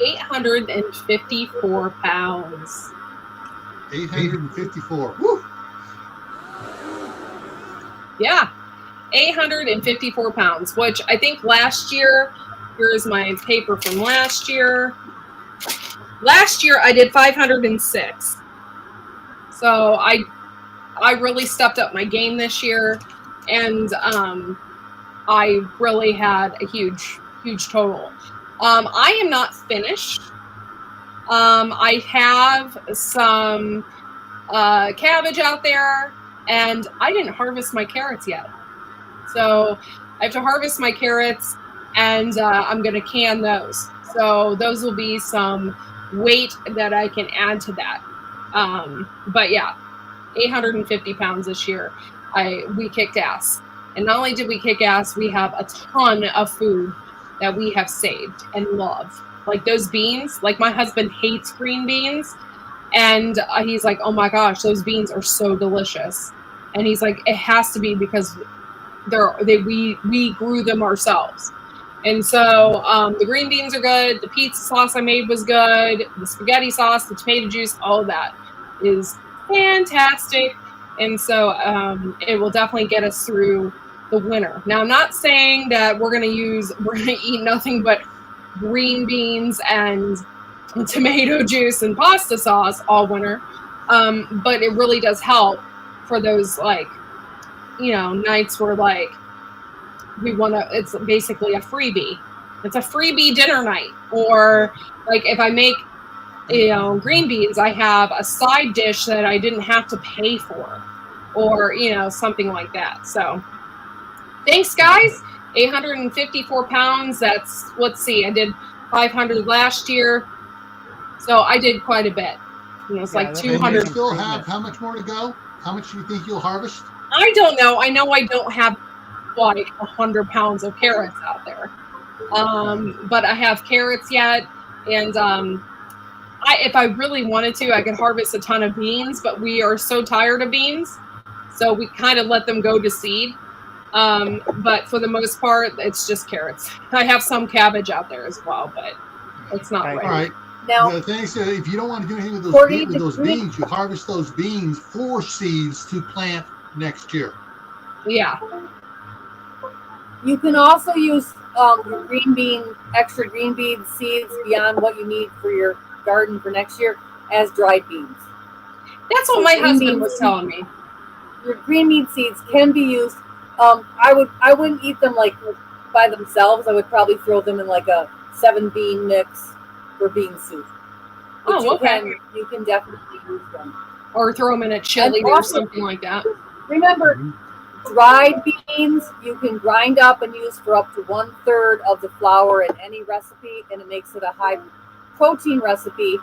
854 pounds. 854. Woo! Yeah, 854 pounds, which I think last year Here's my paper from last year. Last year I did 506. So I really stepped up my game this year, and I really had a huge total. I am not finished. I have some cabbage out there, and I didn't harvest my carrots yet. So I have to harvest my carrots, and I'm going to can those. So those will be some weight that I can add to that. But yeah, 850 pounds this year. We kicked ass. And not only did we kick ass, we have a ton of food that we have saved and love. Like those beans, like my husband hates green beans. And he's like, oh my gosh, those beans are so delicious. And he's like, it has to be because we grew them ourselves. And so the green beans are good. The pizza sauce I made was good. The spaghetti sauce, the tomato juice, all of that is fantastic. And so it will definitely get us through the winter. Now, I'm not saying that we're going to eat nothing but green beans and tomato juice and pasta sauce all winter. But it really does help for those, like, you know, nights where, like, it's basically a freebie. It's a freebie dinner night. Or like if I make, you know, green beans, I have a side dish that I didn't have to pay for, or, you know, something like that. So thanks, guys. 854 pounds. That's, let's see, I did 500 last year. So I did quite a bit. You know, it's like 200. And you still have how much more to go? How much do you think you'll harvest? I don't know. I know I don't have like 100 pounds of carrots out there. But I have carrots yet. And if I really wanted to, I could harvest a ton of beans, but we are so tired of beans. So we kind of let them go to seed. But for the most part, it's just carrots. I have some cabbage out there as well, but it's not right. All right. Now, The thing is, if you don't want to do anything with those beans, you harvest those beans for seeds to plant next year. Yeah. you can also use extra green bean seeds beyond what you need for your garden for next year as dried beans. That's what my husband was telling me. Your green bean seeds can be used. I wouldn't eat them like by themselves. I would probably throw them in like a 7-bean mix for bean soup. But you can definitely use them. Or throw them in a chili or something like that. Remember, dried beans you can grind up and use for up to 1/3 of the flour in any recipe, and it makes it a high protein recipe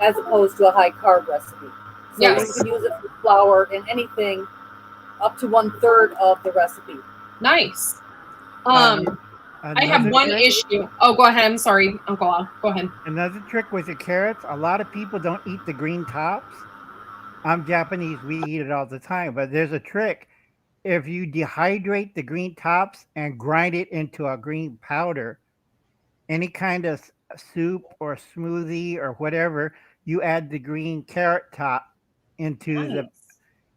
as opposed to a high carb recipe. So you can use it for flour in anything up to 1/3 of the recipe. Nice. I have one issue. Oh, go ahead. I'm sorry, Uncle Al. Go ahead. Another trick with the carrots, a lot of people don't eat the green tops. I'm Japanese, we eat it all the time, but there's a trick. If you dehydrate the green tops and grind it into a green powder, any kind of soup or smoothie or whatever, you add the green carrot top into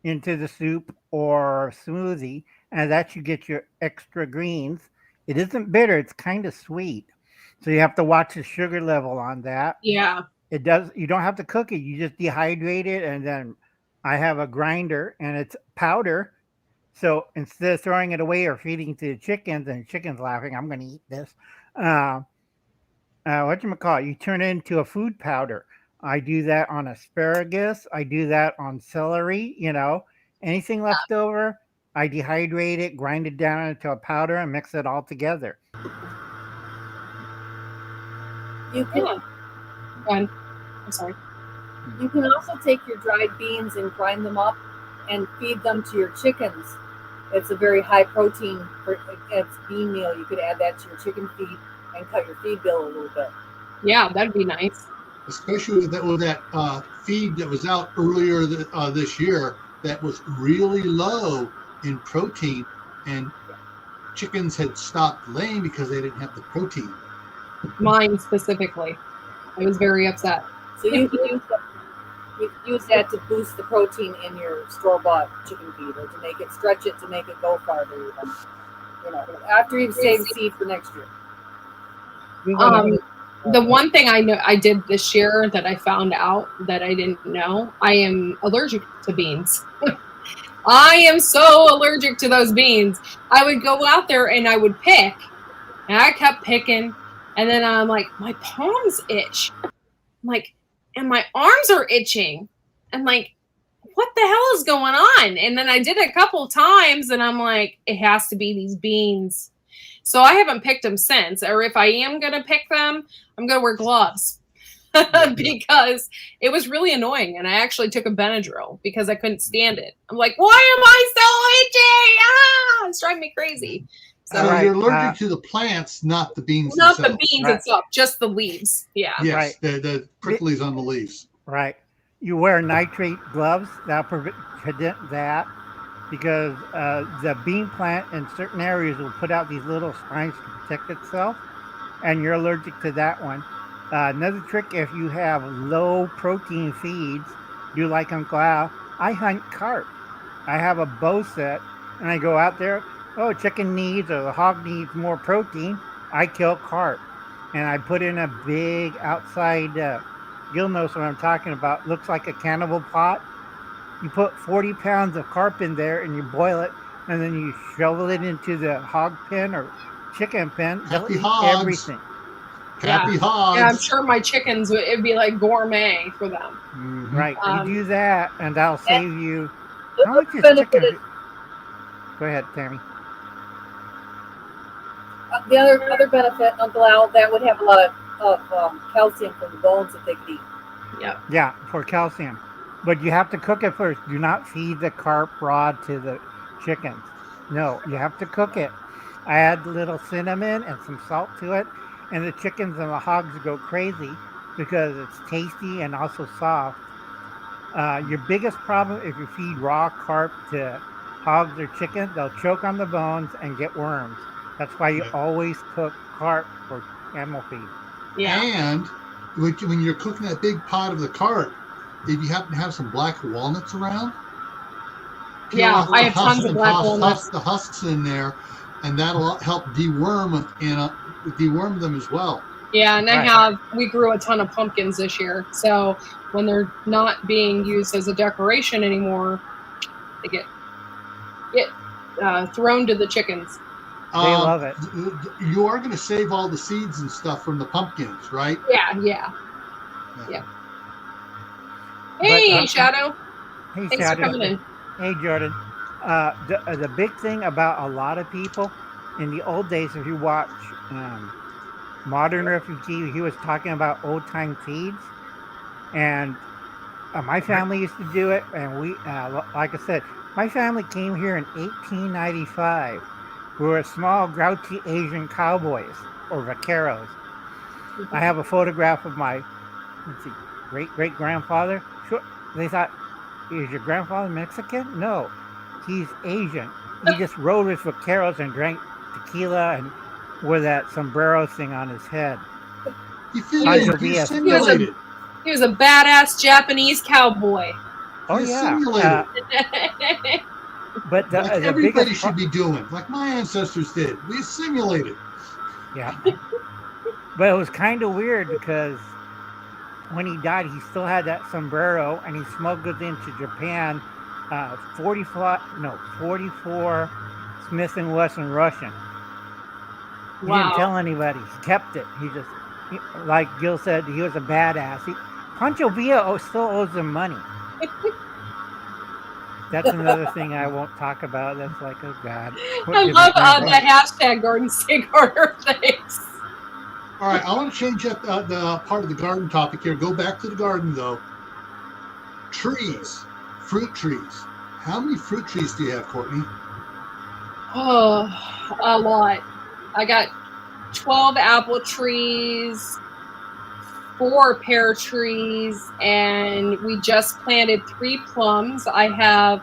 the soup or smoothie, and that you get your extra greens. It isn't bitter, it's kind of sweet. So you have to watch the sugar level on that. Yeah. You don't have to cook it, you just dehydrate it, and then I have a grinder and it's powder. So instead of throwing it away or feeding to the chickens, and the chickens laughing, I'm going to eat this. Whatchamacallit, you turn it into a food powder. I do that on asparagus. I do that on celery, anything left over. I dehydrate it, grind it down into a powder, and mix it all together. You can, I'm sorry. You can also take your dried beans and grind them up and feed them to your chickens. It's a very high protein. It's bean meal. You could add that to your chicken feed and cut your feed bill a little bit. Yeah, that'd be nice. Especially with that feed that was out earlier this year that was really low in protein, and chickens had stopped laying because they didn't have the protein. Mine specifically. I was very upset. So you can use that to boost the protein in your store-bought chicken feed, or to stretch it to make it go farther. After you've saved seed for next year. You go ahead. The one thing I know I did this year that I found out that I didn't know, I am allergic to beans. I am so allergic to those beans. I would go out there and I would pick, and I kept picking, and then I'm like, my palms itch. I'm like, and my arms are itching. I'm like, what the hell is going on? And then I did it a couple times, and I'm like, it has to be these beans. So I haven't picked them since. Or if I am going to pick them, I'm going to wear gloves because it was really annoying. And I actually took a Benadryl because I couldn't stand it. I'm like, why am I so itchy? Ah, it's driving me crazy. So So Right, you're allergic to the plants, not the beans not the themselves. beans Right. itself, just the leaves. Yeah. Yes, Right. the pricklies on the leaves. Right. You wear nitrate gloves. That'll prevent that because the bean plant in certain areas will put out these little spines to protect itself, and you're allergic to that one. Another trick, if you have low protein feeds, do like Uncle Al. I hunt carp. I have a bow set, and I go out there. Oh, chicken needs or the hog needs more protein. I kill carp, and I put in a big outside. You'll know what I'm talking about. Looks like a cannibal pot. You put 40 pounds of carp in there and you boil it, and then you shovel it into the hog pen or chicken pen. They'll Happy eat hogs. everything. Happy hogs. Yeah, I'm sure my chickens it'd be like gourmet for them. Mhm. Right. Um, You do that, and that'll save you. The How much other is benefit chicken? is, Go ahead, Tammy. the other benefit, Uncle Al, that would have a lot of calcium from the bones that they could eat. Yep. Yeah, for calcium. But you have to cook it first. Do not feed the carp raw to the chickens. No, you have to cook it. I add a little cinnamon and some salt to it, and the chickens and the hogs go crazy because it's tasty and also soft. Your biggest problem if you feed raw carp to hogs or chickens, they'll choke on the bones and get worms. That's why you Yeah. always cook carp for animal feed. Yeah. And when you're cooking that big pot of the carp, if you happen to have some black walnuts around, peel Yeah, off I the have tons husk of and black toss walnuts. the husks in there, and that'll help deworm them as well. Yeah, and Right. we grew a ton of pumpkins this year. So when they're not being used as a decoration anymore, they get thrown to the chickens. They love it. You are going to save all the seeds and stuff from the pumpkins, right? Yeah. Hey, Shadow. Hey, Thanks Shadow. for coming in. Hey, Jordan. The big thing about a lot of people in the old days, if you watch Modern Refugee, he was talking about old time feeds, and my family used to do it, and we, like I said, my family came here in 1895. We were small, grouchy Asian cowboys or vaqueros. I have a photograph of my great grandfather. Sure, they thought, is your grandfather Mexican? No, he's Asian. He just rode with vaqueros and drank tequila and wore that sombrero thing on his head. You feel Pancho it. You Villa. simulated. He was a badass Japanese cowboy. Oh You yeah, simulated. but the, Like the everybody biggest should be doing, like my ancestors did. We simulated. yeah, but it was kind of weird because when he died, he still had that sombrero, and he smuggled into Japan 44 Smith & Wesson Russian. He didn't tell Wow. anybody. He kept it. Like Gil said, he was a badass. Pancho Villa still owes him money. That's another thing I won't talk about. That's like, oh God. What I did love I the do? hashtag Garden State Gardener things. All right, I want to change up the part of the garden topic here. Go back to the garden though. Trees, fruit trees. How many fruit trees do you have, Courtney? Oh, a lot. I got 12 apple trees, 4 pear trees, and we just planted 3 plums. I have,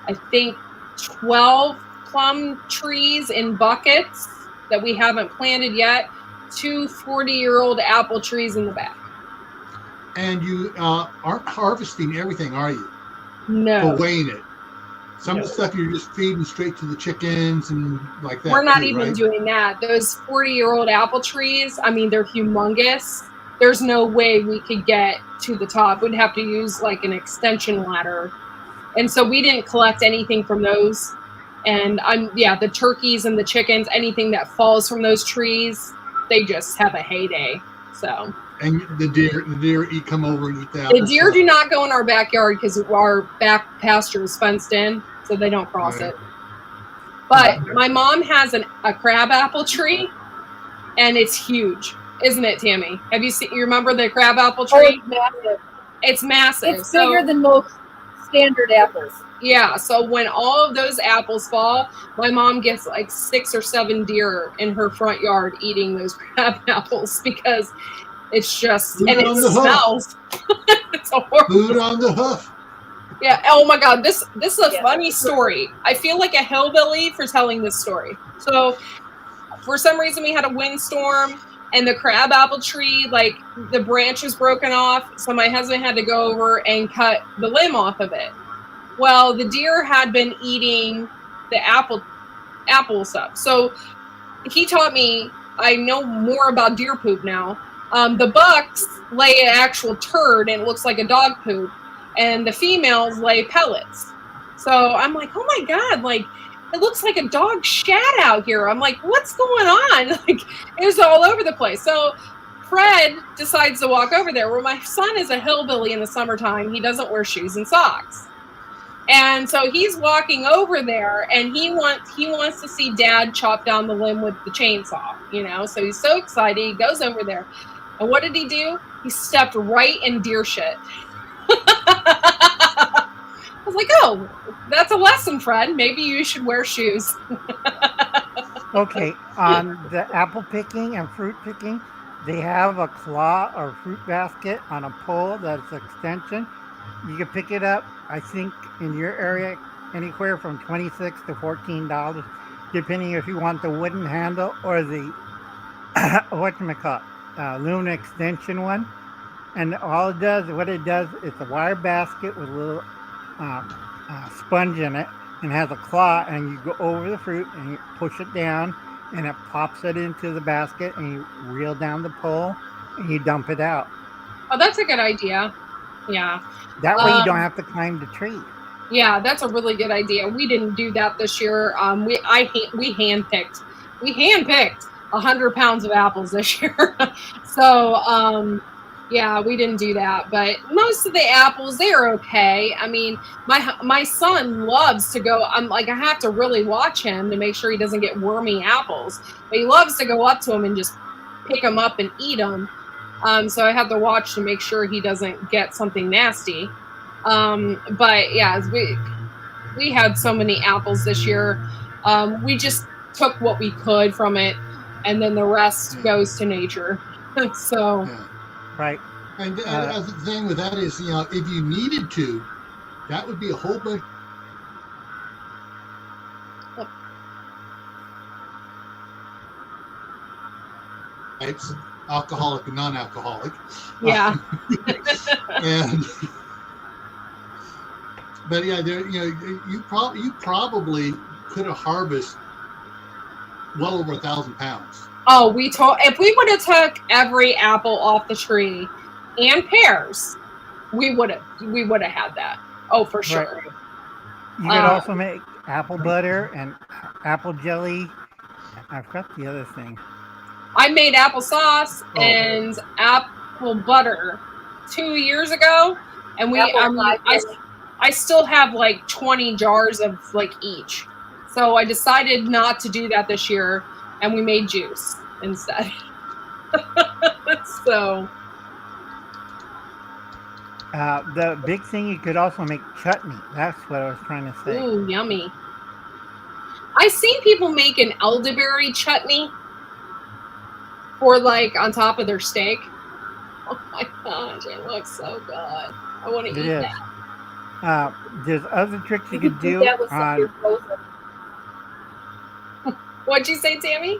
I think, 12 plum trees in buckets that we haven't planted yet. 2 40-year-old apple trees in the back. And you aren't harvesting everything, are you? No. Or weighing it. Some of the stuff you're just feeding straight to the chickens and like that. We're not too, even right? doing that. Those 40-year-old apple trees, I mean, they're humongous. There's no way we could get to the top. We'd have to use like an extension ladder. And so we didn't collect anything from those. And the turkeys and the chickens, anything that falls from those trees, they just have a heyday. So. And the deer come over and eat the The apples. deer do not go in our backyard because our back pasture is fenced in, so they don't cross Right. it. But my mom has a crab apple tree, and it's huge, isn't it, Tammy? Have you seen? You remember the crab apple Oh, tree? it's massive. It's massive. It's bigger than most standard apples. Yeah. So when all of those apples fall, my mom gets like 6 or 7 deer in her front yard eating those crab apples because it's just Food and it on the hoof. smells. It's horrible. Food on the hoof. Yeah. Oh my God. This is a Yeah. funny story. I feel like a hillbilly for telling this story. So, for some reason, we had a windstorm, and the crab apple tree, like the branch was broken off. So my husband had to go over and cut the limb off of it. Well, the deer had been eating the apple stuff. So he taught me. I know more about deer poop now. The bucks lay an actual turd and it looks like a dog poop, and the females lay pellets. So I'm like, oh my God, like it looks like a dog shat out here. I'm like, what's going on? Like it was all over the place. So Fred decides to walk over there. Well, my son is a hillbilly in the summertime. He doesn't wear shoes and socks. And so he's walking over there, and he wants to see Dad chop down the limb with the chainsaw, So he's so excited. He goes over there. And what did he do? He stepped right in deer shit. I was like, oh, that's a lesson, Fred. Maybe you should wear shoes. Okay, on the apple picking and fruit picking, they have a claw or fruit basket on a pole that's extension. You can pick it up, I think, in your area, anywhere from $26 to $14, depending if you want the wooden handle or the aluminum extension one. And what it does, it's a wire basket with a little sponge in it, and has a claw, and you go over the fruit and you push it down, and it pops it into the basket, and you reel down the pole and you dump it out. Oh, that's a good idea. Yeah. That way you don't have to climb the tree. Yeah, that's a really good idea. We didn't do that this year. We handpicked 100 pounds of apples this year. So, yeah, we didn't do that. But most of the apples, they're okay. I mean, my son loves to go. I'm like, I have to really watch him to make sure he doesn't get wormy apples. But he loves to go up to them and just pick them up and eat them. So I have to watch to make sure he doesn't get something nasty. But yeah, we had so many apples this year. We just took what we could from it, and then the rest goes to nature. So, right. And the thing with that is, if you needed to, that would be a whole bunch. Types, alcoholic and non-alcoholic. Yeah. But yeah, you probably could have harvested well over 1,000 pounds. Oh, if we would have took every apple off the tree and pears, we would have had that. Oh, for sure. Right. You could also make apple butter and apple jelly. I forgot the other thing. I made applesauce and apple butter 2 years ago, and I still have like 20 jars of like each. So I decided not to do that this year, and we made juice instead. So the big thing, you could also make chutney. That's what I was trying to say. ooh, yummy. I've seen people make an elderberry chutney for like on top of their steak. Oh my gosh, it looks so good. I want to eat that. There's other tricks you could do do that with some of your frozen. What'd you say, Tammy?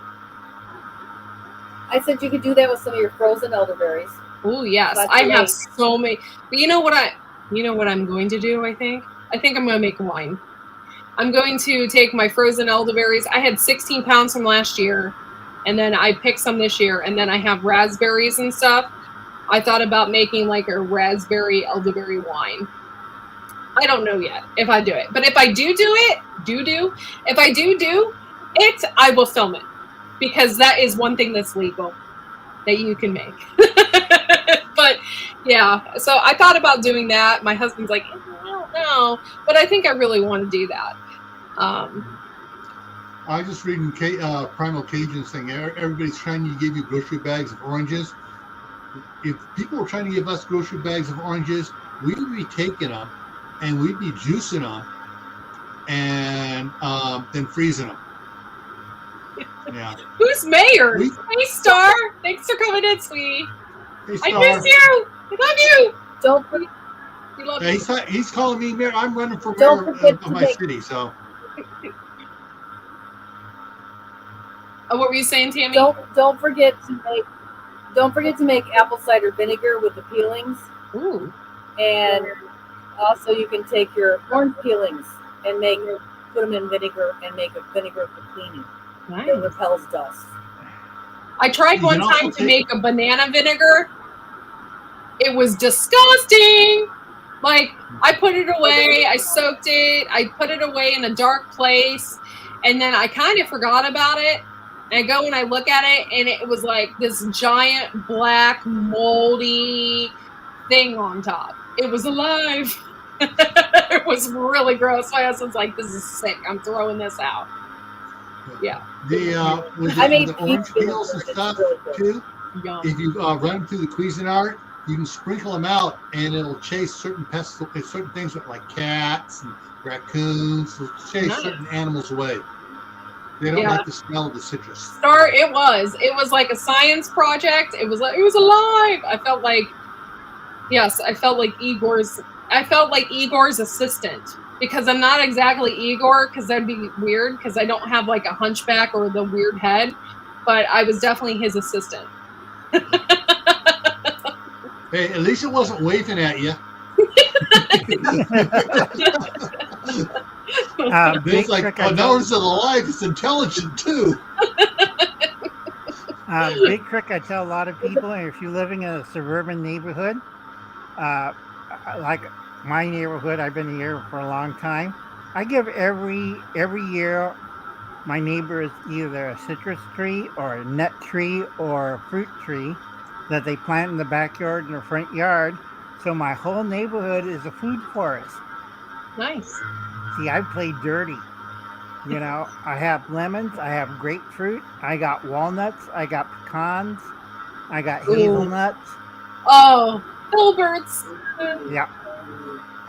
I said you could do that with some of your frozen elderberries. Oh yes, I have so many. But you know what I'm going to do? I think I'm going to make wine. I'm going to take my frozen elderberries. I had 16 pounds from last year, and then I picked some this year, and then I have raspberries and stuff. I thought about making like a raspberry elderberry wine. I don't know yet if I do it, but if I do it, if I do it, I will film it, because that is one thing that's legal that you can make. But yeah, so I thought about doing that. My husband's like, I don't know, but I think I really want to do that. I was just reading Primal Cajun's thing. Everybody's trying to give you grocery bags of oranges. If people were trying to give us grocery bags of oranges, we would be taking them and we'd be juicing them and then freezing them. Yeah. Who's mayor? We- Hey, Star. Thanks for coming in, sweetie. Hey, I Star. miss you. I love you. Don't forget, We love Yeah, you. he's calling me mayor. I'm running for Don't mayor forget of to my make- city, so What were you saying, Tammy? don't forget to make apple cider vinegar with the peelings, Ooh. and also you can take your orange peelings and put them in vinegar and make a vinegar for cleaning. Nice. It repels dust. I tried You one can also time to take- make a banana vinegar. It was disgusting. Like, I put it away, I soaked it, I put it away in a dark place, and then I kind of forgot about it. And I go and I look at it, and it was like this giant black moldy thing on top. It was alive. It was really gross. My husband's like, "This is sick. I'm throwing this out." Yeah. with I the, made with the orange peach peels and vinegar. stuff It's really good. too. Yum. If you run them through the Cuisinart, you can sprinkle them out, and it'll chase certain pests, certain things like cats and raccoons. It'll chase Nice. certain animals away. They don't Yeah. like the smell of the citrus. Star, it was like a science project. It was alive. I felt like Igor's assistant, because I'm not exactly Igor, because that'd be weird, because I don't have like a hunchback or the weird head, but I was definitely his assistant. Hey, at least it wasn't waving at you. Big It's like, trick oh, I now tell, it's alive. It's intelligent too. big trick I tell a lot of people, if you're living in a suburban neighborhood, like my neighborhood, I've been here for a long time. I give every year my neighbors either a citrus tree or a nut tree or a fruit tree that they plant in the backyard and the front yard. So my whole neighborhood is a food forest. Nice. See, I play dirty. You know, I have lemons, I have grapefruit, I got walnuts, I got pecans, I got Ooh. hazelnuts. Oh, Filberts. Yeah.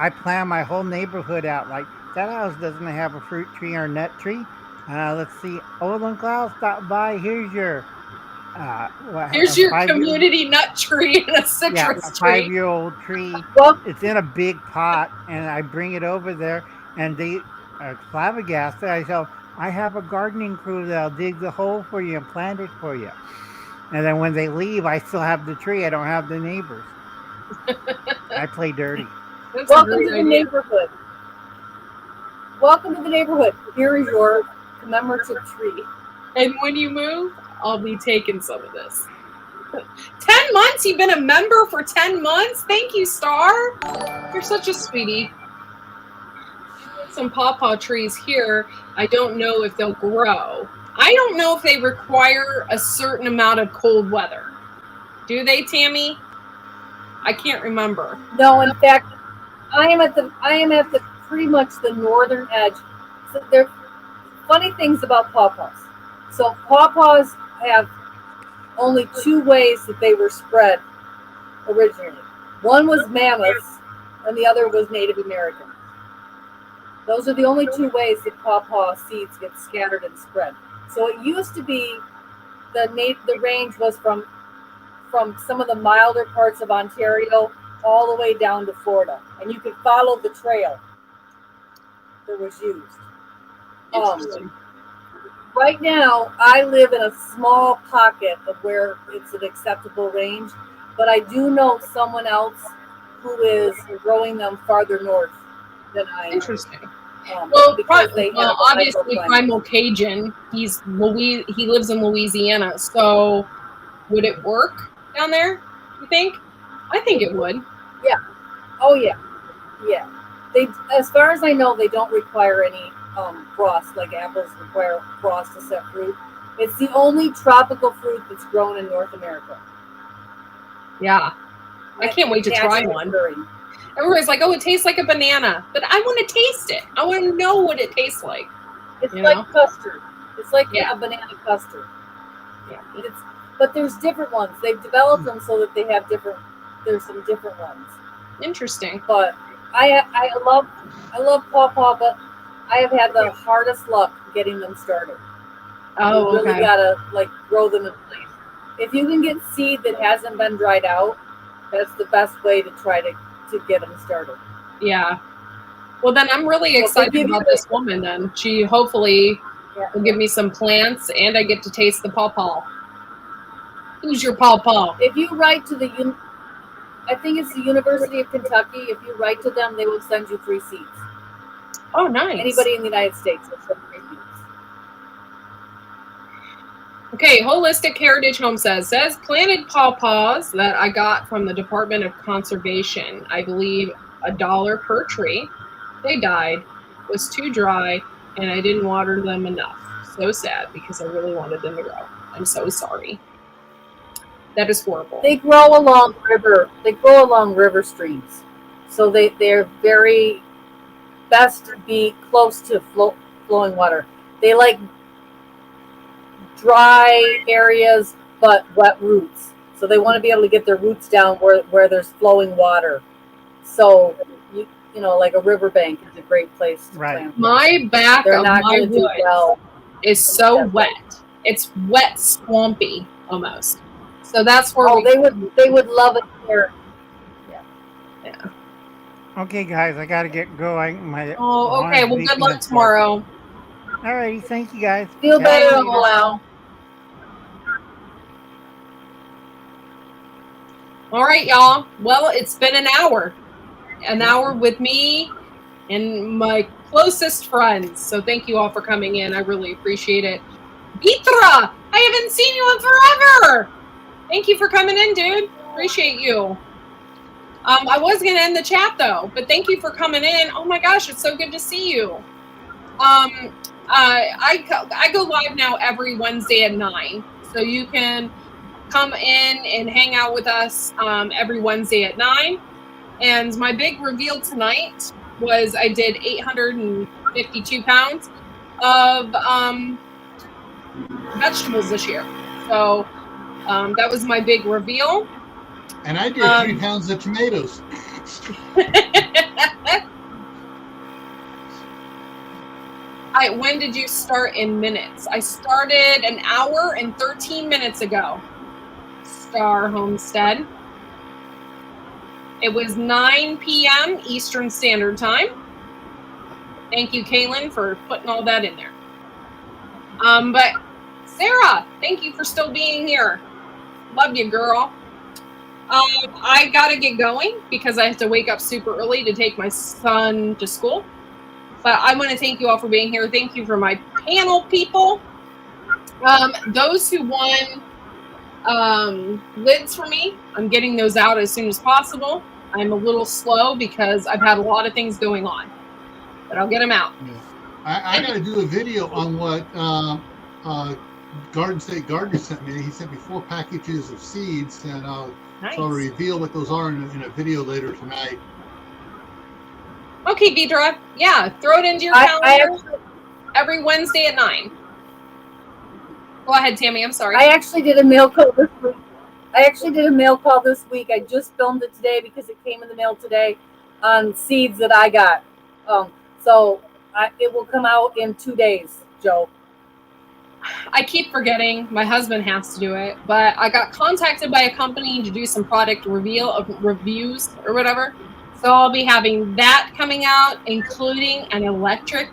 I plan my whole neighborhood out. Like, that house doesn't have a fruit tree or a nut tree. Let's see. Oh, Uncle Al, stop by. Here's your Here's your 5-year community nut tree and a citrus Yeah, a tree. 5-year-old tree. Well, It's in a big pot, and I bring it over there, and they are flabbergasted. I tell them, I have a gardening crew that'll dig the hole for you and plant it for you. And then when they leave, I still have the tree. I don't have the neighbors. I play dirty. That's a welcome great to the idea. neighborhood. Welcome to the neighborhood. Here is your commemorative tree. And when you move, I'll be taking some of this. 10 months? You've been a member for 10 months? Thank you, Star. You're such a sweetie. Some pawpaw trees here. I don't know if they'll grow. I don't know if they require a certain amount of cold weather. Do they, Tammy? I can't remember. No, in fact, I am at the pretty much the northern edge. So there are funny things about pawpaws. So pawpaws have only two ways that they were spread originally. One was mammoths, and the other was Native American. Those are the only two ways that pawpaw seeds get scattered and spread. So it used to be the range was from some of the milder parts of Ontario all the way down to Florida, and you could follow the trail that was used. Interesting. Right now, I live in a small pocket of where it's an acceptable range, but I do know someone else who is growing them farther north than I am. Interesting. Well, because they have a obviously, microclimate. Primal Cajun. He lives in Louisiana. So, would it work down there? You think? I think it would. Oh yeah, yeah. They, as far as I know, they don't require any frost like apples require frost to set fruit. It's the only tropical fruit that's grown in North America. Yeah, I can't wait to try Natural one. occurring. Everybody's like, "Oh, it tastes like a banana," but I want to taste it. I want to know what it tastes like. It's You like know? custard. It's like Yeah. a banana custard. Yeah. But there's different ones. They've developed them so that they have different. There's some different ones. Interesting. But I love pawpaw, but I have had the hardest luck getting them started. Oh, You really okay. gotta like grow them in place. If you can get seed that hasn't been dried out, that's the best way to try to get them started. Yeah. Well, then I'm really So if they excited give you about this woman. Then she hopefully will give me some plants, and I get to taste the pawpaw. Who's your pawpaw? If you write to I think it's the University of Kentucky. If you write to them, they will send you free seeds. Oh, nice. Anybody in the United States will send free seeds. Okay, Holistic Heritage Home says planted pawpaws that I got from the Department of Conservation. I believe $1 per tree. They died. It was too dry, and I didn't water them enough. So sad because I really wanted them to grow. I'm so sorry. That is horrible. They grow along river streams, so they're very best to be close to flowing water. They like dry areas but wet roots, so they want to be able to get their roots down where there's flowing water. So you know, like a riverbank is a great place to Right. plant. My back They're of not my going to do wood well. is so wet. It's wet, swampy almost. So that's where Oh, they would love it here. Okay, guys, I gotta get going. My Oh, okay. alarm's Well, good beeping luck and stuff. tomorrow. Alrighty, thank you guys. Feel Yeah. better, Uncle Al. All right, y'all. Well, it's been an hour with me and my closest friends. So thank you all for coming in. I really appreciate it. Mitra, I haven't seen you in forever. Thank you for coming in, dude. Appreciate you. I was going to end the chat though, but thank you for coming in. Oh my gosh, it's so good to see you. I go live now every Wednesday at 9, so you can come in and hang out with us every Wednesday at 9. And my big reveal tonight was I did 852 pounds of vegetables this year. So that was my big reveal. And I did 3 pounds of tomatoes. When did you start in minutes? I started an hour and 13 minutes ago. Star Homestead. It was 9 p.m. Eastern Standard Time. Thank you, Kaylin, for putting all that in there. But Sarah, thank you for still being here. Love you, girl. I gotta get going because I have to wake up super early to take my son to school. But I want to thank you all for being here. Thank you for my panel people. Those who won lids for me, I'm getting those out as soon as possible. I'm a little slow because I've had a lot of things going on, but I'll get them out. I got to do a video on what Garden State Gardener sent me. He sent me 4 packages of seeds, and Nice. so I'll reveal what those are in a video later tonight. Okay, Vidra. Yeah, throw it into your calendar every Wednesday at 9. Go ahead, Tammy. I'm sorry. I actually did a mail call this week. I just filmed it today because it came in the mail today on seeds that I got. So it will come out in 2 days, Joe. I keep forgetting. My husband has to do it, but I got contacted by a company to do some product reviews or whatever. So I'll be having that coming out, including an electric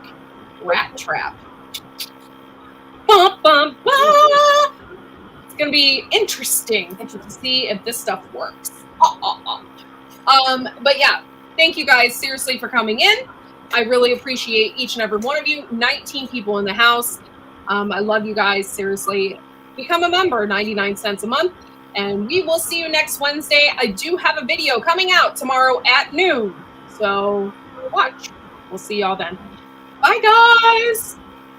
rat trap. Bum, bum, bum. It's going to be interesting to see if this stuff works. But yeah, thank you guys seriously for coming in. I really appreciate each and every one of you. 19 people in the house. I love you guys, seriously. Become a member, 99 cents a month. And we will see you next Wednesday. I do have a video coming out tomorrow at noon. So watch. We'll see y'all then. Bye, guys.